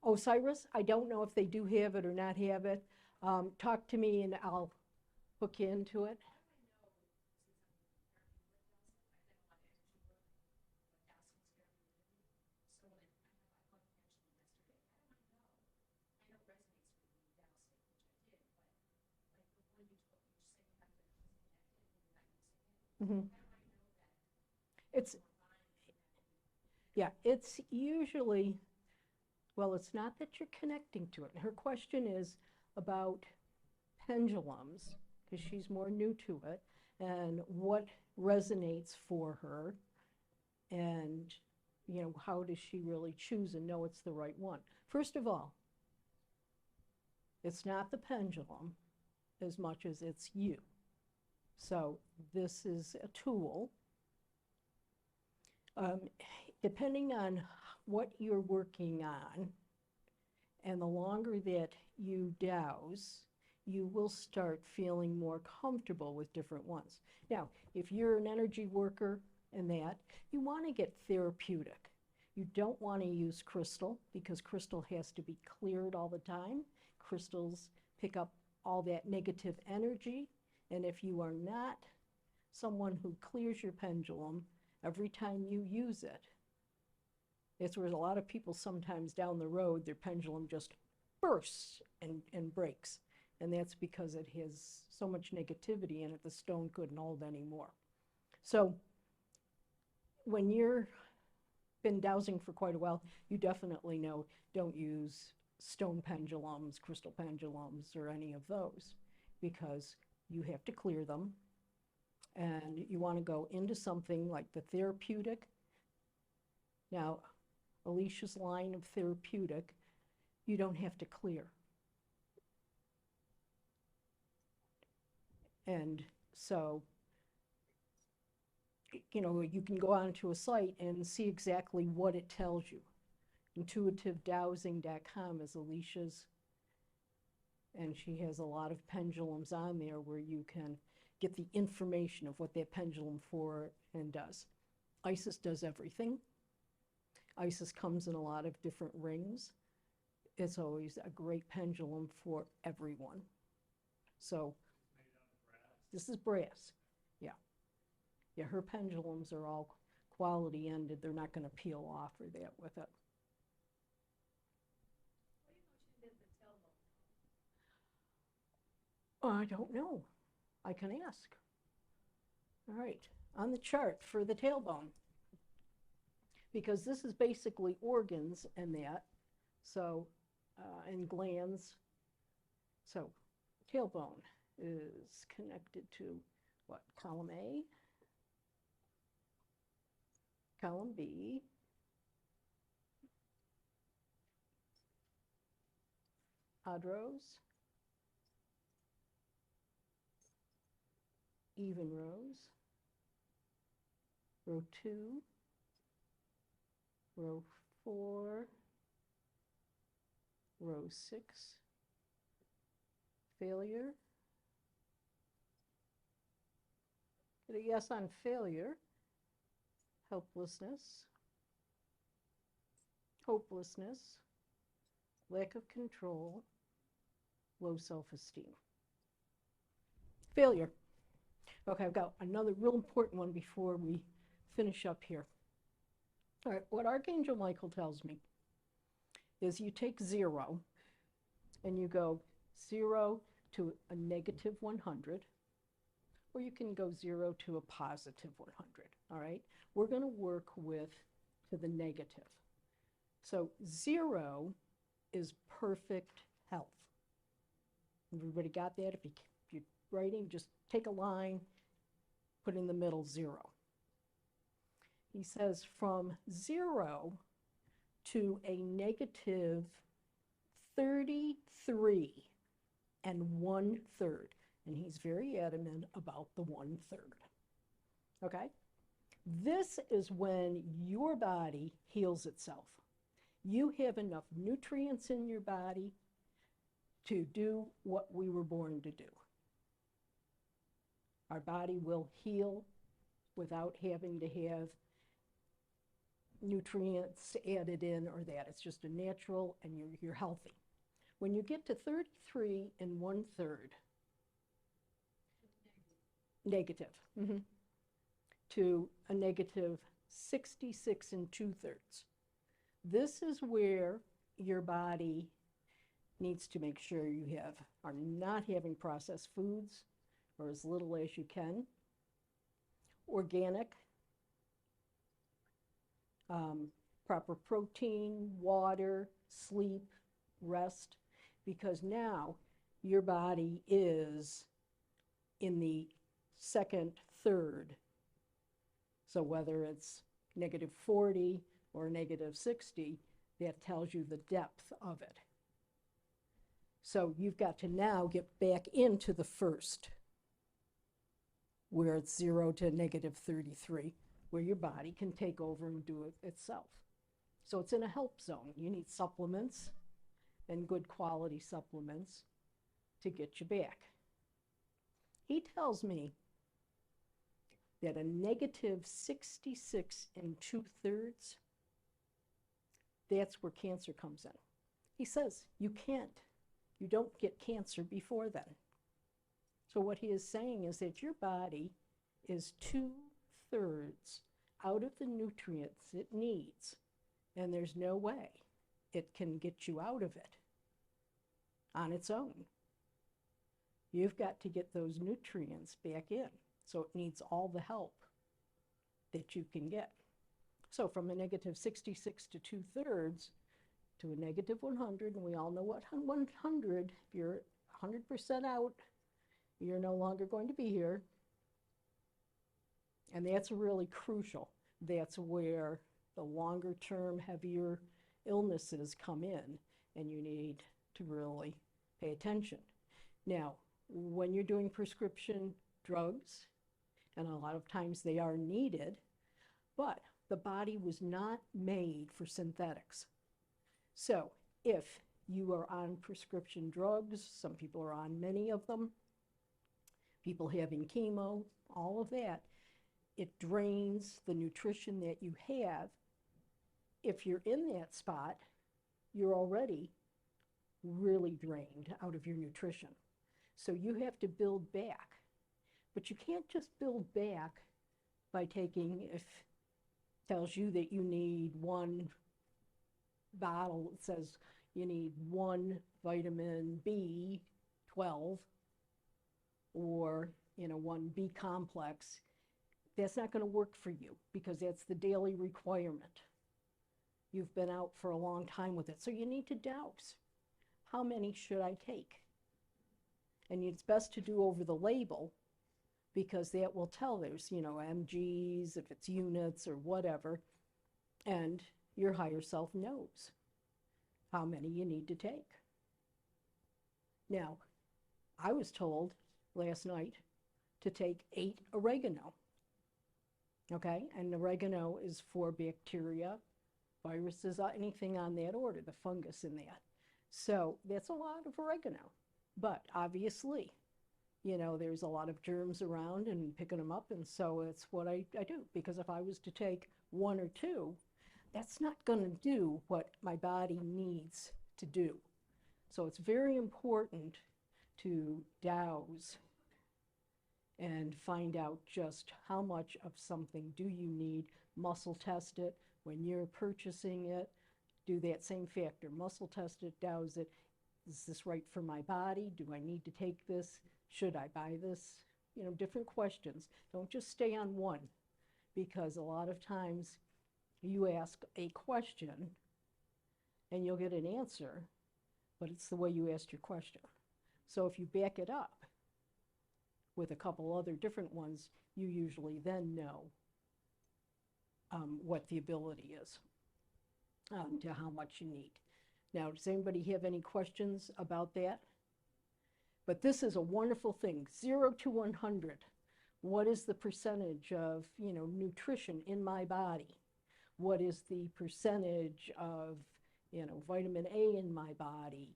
Osiris, I don't know if they do have it or not have it. Talk to me and I'll hook you into it. Mhm. It's, yeah, it's usually, well, it's not that you're connecting to it. Her question is about pendulums, because she's more new to it, and what resonates for her, and, you know, how does she really choose and know it's the right one? First of all, it's not the pendulum as much as it's you. So this is a tool. Depending on what you're working on, and the longer that you douse, you will start feeling more comfortable with different ones. Now, if you're an energy worker and that, you want to get therapeutic. You don't want to use crystal because crystal has to be cleared all the time. Crystals pick up all that negative energy, and if you are not someone who clears your pendulum every time you use it, it's where a lot of people sometimes down the road, their pendulum just bursts and breaks. And that's because it has so much negativity in it, the stone couldn't hold anymore. So when you've been dowsing for quite a while, you definitely know don't use stone pendulums, crystal pendulums, or any of those, because you have to clear them. And you want to go into something like the therapeutic. Now, Alicia's line of therapeutic, you don't have to clear. And so you know, you can go onto a site and see exactly what it tells you. IntuitiveDowsing.com is Alicia's, and she has a lot of pendulums on there where you can get the information of what that pendulum for and does. Isis does everything. Isis comes in a lot of different rings. It's always a great pendulum for everyone. So this is brass. Yeah. Yeah, her pendulums are all quality ended. They're not going to peel off or that with it. I don't know. I can ask. All right, on the chart for the tailbone, because this is basically organs and that, so, and glands. So, tailbone is connected to what? Column A, column B, odd rows, even rows, row 2, row 4, row 6, failure. Get a yes on failure, helplessness, hopelessness, lack of control, low self-esteem. Failure. Okay, I've got another real important one before we finish up here. All right, what Archangel Michael tells me is you take 0 and you go 0 to a negative 100, or you can go 0 to a positive 100, all right? We're going to work with to the negative. So 0 is perfect health. Everybody got that? If you're writing, just take a line, put in the middle 0. He says from 0 to a negative 33 and 1/3. And he's very adamant about the 1/3. Okay? This is when your body heals itself. You have enough nutrients in your body to do what we were born to do. Our body will heal without having to have nutrients added in or that. It's just a natural, and you're healthy. When you get to 33 and 1/3, negative, to a negative 66 and 2/3, this is where your body needs to make sure you are not having processed foods, or as little as you can, organic, proper protein, water, sleep, rest, because now your body is in the second third. So whether it's negative 40 or negative 60, that tells you the depth of it. So you've got to now get back into the first, where it's 0 to negative 33, where your body can take over and do it itself. So it's in a help zone. You need supplements, and good quality supplements, to get you back. He tells me that a negative 66 and 2/3, that's where cancer comes in. He says you don't get cancer before then. So what he is saying is that your body is 2/3 out of the nutrients it needs, and there's no way it can get you out of it on its own. You've got to get those nutrients back in, so it needs all the help that you can get. So from a negative 66 to 2/3 to a negative 100, and we all know what 100, if you're 100% out, you're no longer going to be here. And that's really crucial. That's where the longer term, heavier illnesses come in, and you need to really pay attention. Now, when you're doing prescription drugs, and a lot of times they are needed, but the body was not made for synthetics. So if you are on prescription drugs, some people are on many of them, people having chemo, all of that, it drains the nutrition that you have. If you're in that spot, you're already really drained out of your nutrition. So you have to build back. But you can't just build back by taking, if it tells you that you need one bottle, it says you need one vitamin B12 or one B complex, that's not going to work for you because that's the daily requirement. You've been out for a long time with it, so you need to dose. How many should I take? And it's best to do over the label because that will tell there's, mgs, if it's units or whatever, and your higher self knows how many you need to take. Now, I was told last night to take 8 oregano, okay? And oregano is for bacteria, viruses, anything on that order, the fungus in that. So that's a lot of oregano. But obviously, there's a lot of germs around and picking them up, and so it's what I do. Because if I was to take 1 or 2, that's not going to do what my body needs to do. So it's very important to dowse and find out just how much of something do you need. Muscle test it when you're purchasing it. Do that same factor. Muscle test it, dowse it. Is this right for my body? Do I need to take this? Should I buy this? Different questions. Don't just stay on one, because a lot of times you ask a question and you'll get an answer, but it's the way you asked your question. So if you back it up with a couple other different ones, you usually then know what the ability is to how much you need. Now, does anybody have any questions about that? But this is a wonderful thing, 0 to 100. What is the percentage of, nutrition in my body? What is the percentage of, vitamin A in my body?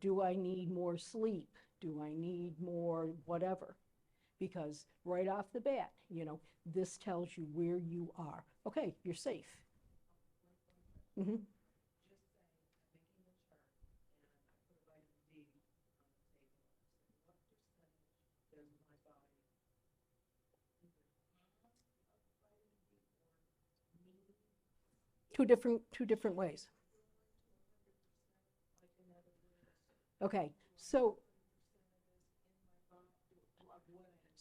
Do I need more sleep? Do I need more whatever? Because right off the bat, this tells you where you are. Okay, you're safe. Mm-hmm. Two different ways. Okay, so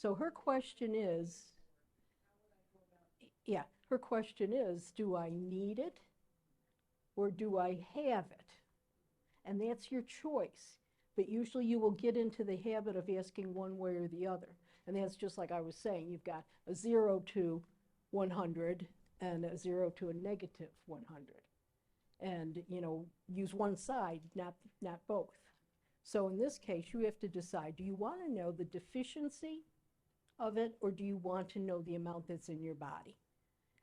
her question is, her question is, do I need it or do I have it? And that's your choice. But usually you will get into the habit of asking one way or the other. And that's just like I was saying, you've got a 0 to 100 and a 0 to a negative 100. And, use one side, not both. So in this case, you have to decide, do you want to know the deficiency of it, or do you want to know the amount that's in your body?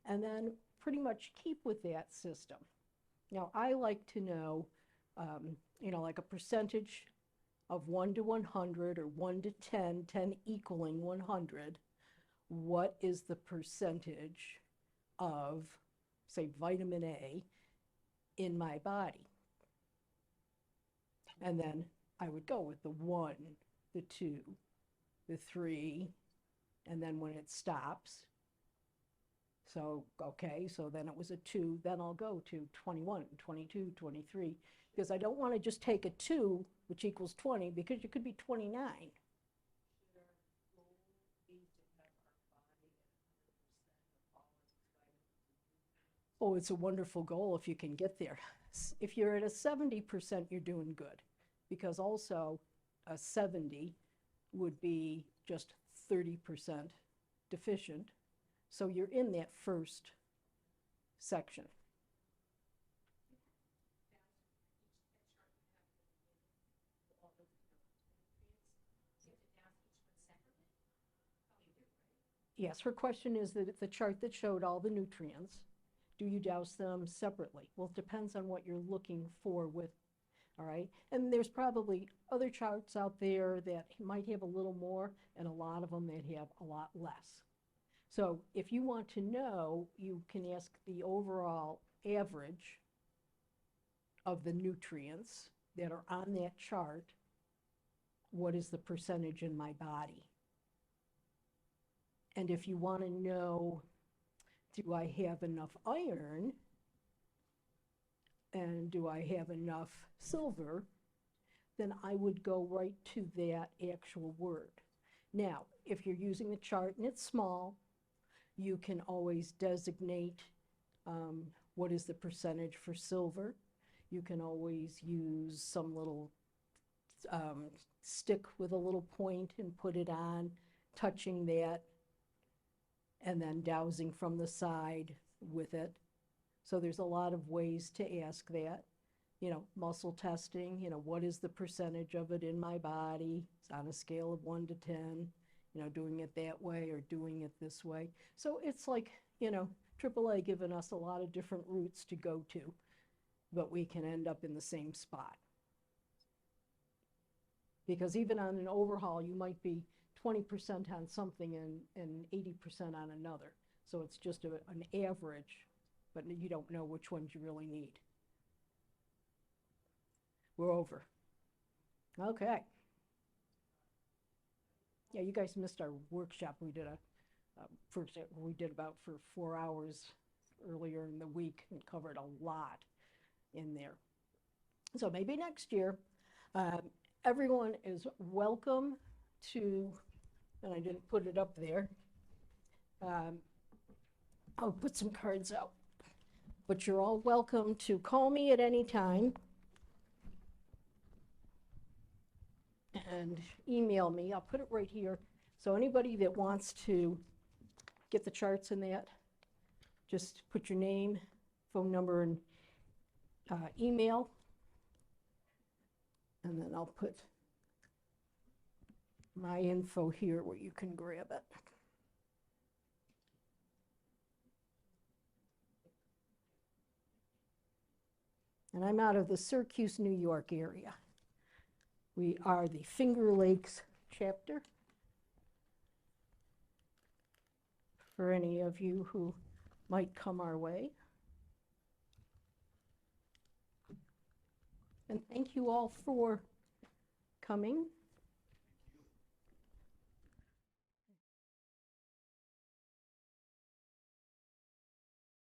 And then pretty much keep with that system. Now, I like to know, like a percentage of 1 to 100 or 1 to 10, 10 equaling 100. What is the percentage of, say, vitamin A in my body? And then I would go with the 1, the 2, the 3, and then when it stops, so, okay, so then it was a 2, then I'll go to 21, 22, 23, because I don't want to just take a 2, which equals 20, because you could be 29. Oh, it's a wonderful goal if you can get there. If you're at a 70%, you're doing good, because also a 70 would be just 30% deficient. So you're in that first section. Yes, her question is that the chart that showed all the nutrients, do you douse them separately? Well, it depends on what you're looking for with, all right? And there's probably other charts out there that might have a little more and a lot of them that have a lot less. So if you want to know, you can ask the overall average of the nutrients that are on that chart. What is the percentage in my body? And if you want to know, do I have enough iron? And do I have enough silver? Then I would go right to that actual word. Now, if you're using the chart and it's small, you can always designate what is the percentage for silver. You can always use some little stick with a little point and put it on, touching that, and then dowsing from the side with it. So there's a lot of ways to ask that. You know, muscle testing, you know, what is the percentage of it in my body? It's on a scale of 1 to 10, you know, doing it that way or doing it this way. So it's like, you know, AAA giving us a lot of different routes to go to, but we can end up in the same spot. Because even on an overhaul, you might be 20% on something and 80% on another. So it's just an average, but you don't know which ones you really need. We're over. Okay. Yeah, you guys missed our workshop. We did we did about for 4 hours earlier in the week and covered a lot in there. So maybe next year, everyone is welcome to, and I didn't put it up there. I'll put some cards out. But you're all welcome to call me at any time and email me. I'll put it right here. So anybody that wants to get the charts in that, just put your name, phone number, and email. And then I'll put my info here where you can grab it. And I'm out of the Syracuse, New York area. We are the Finger Lakes chapter. For any of you who might come our way. And thank you all for coming.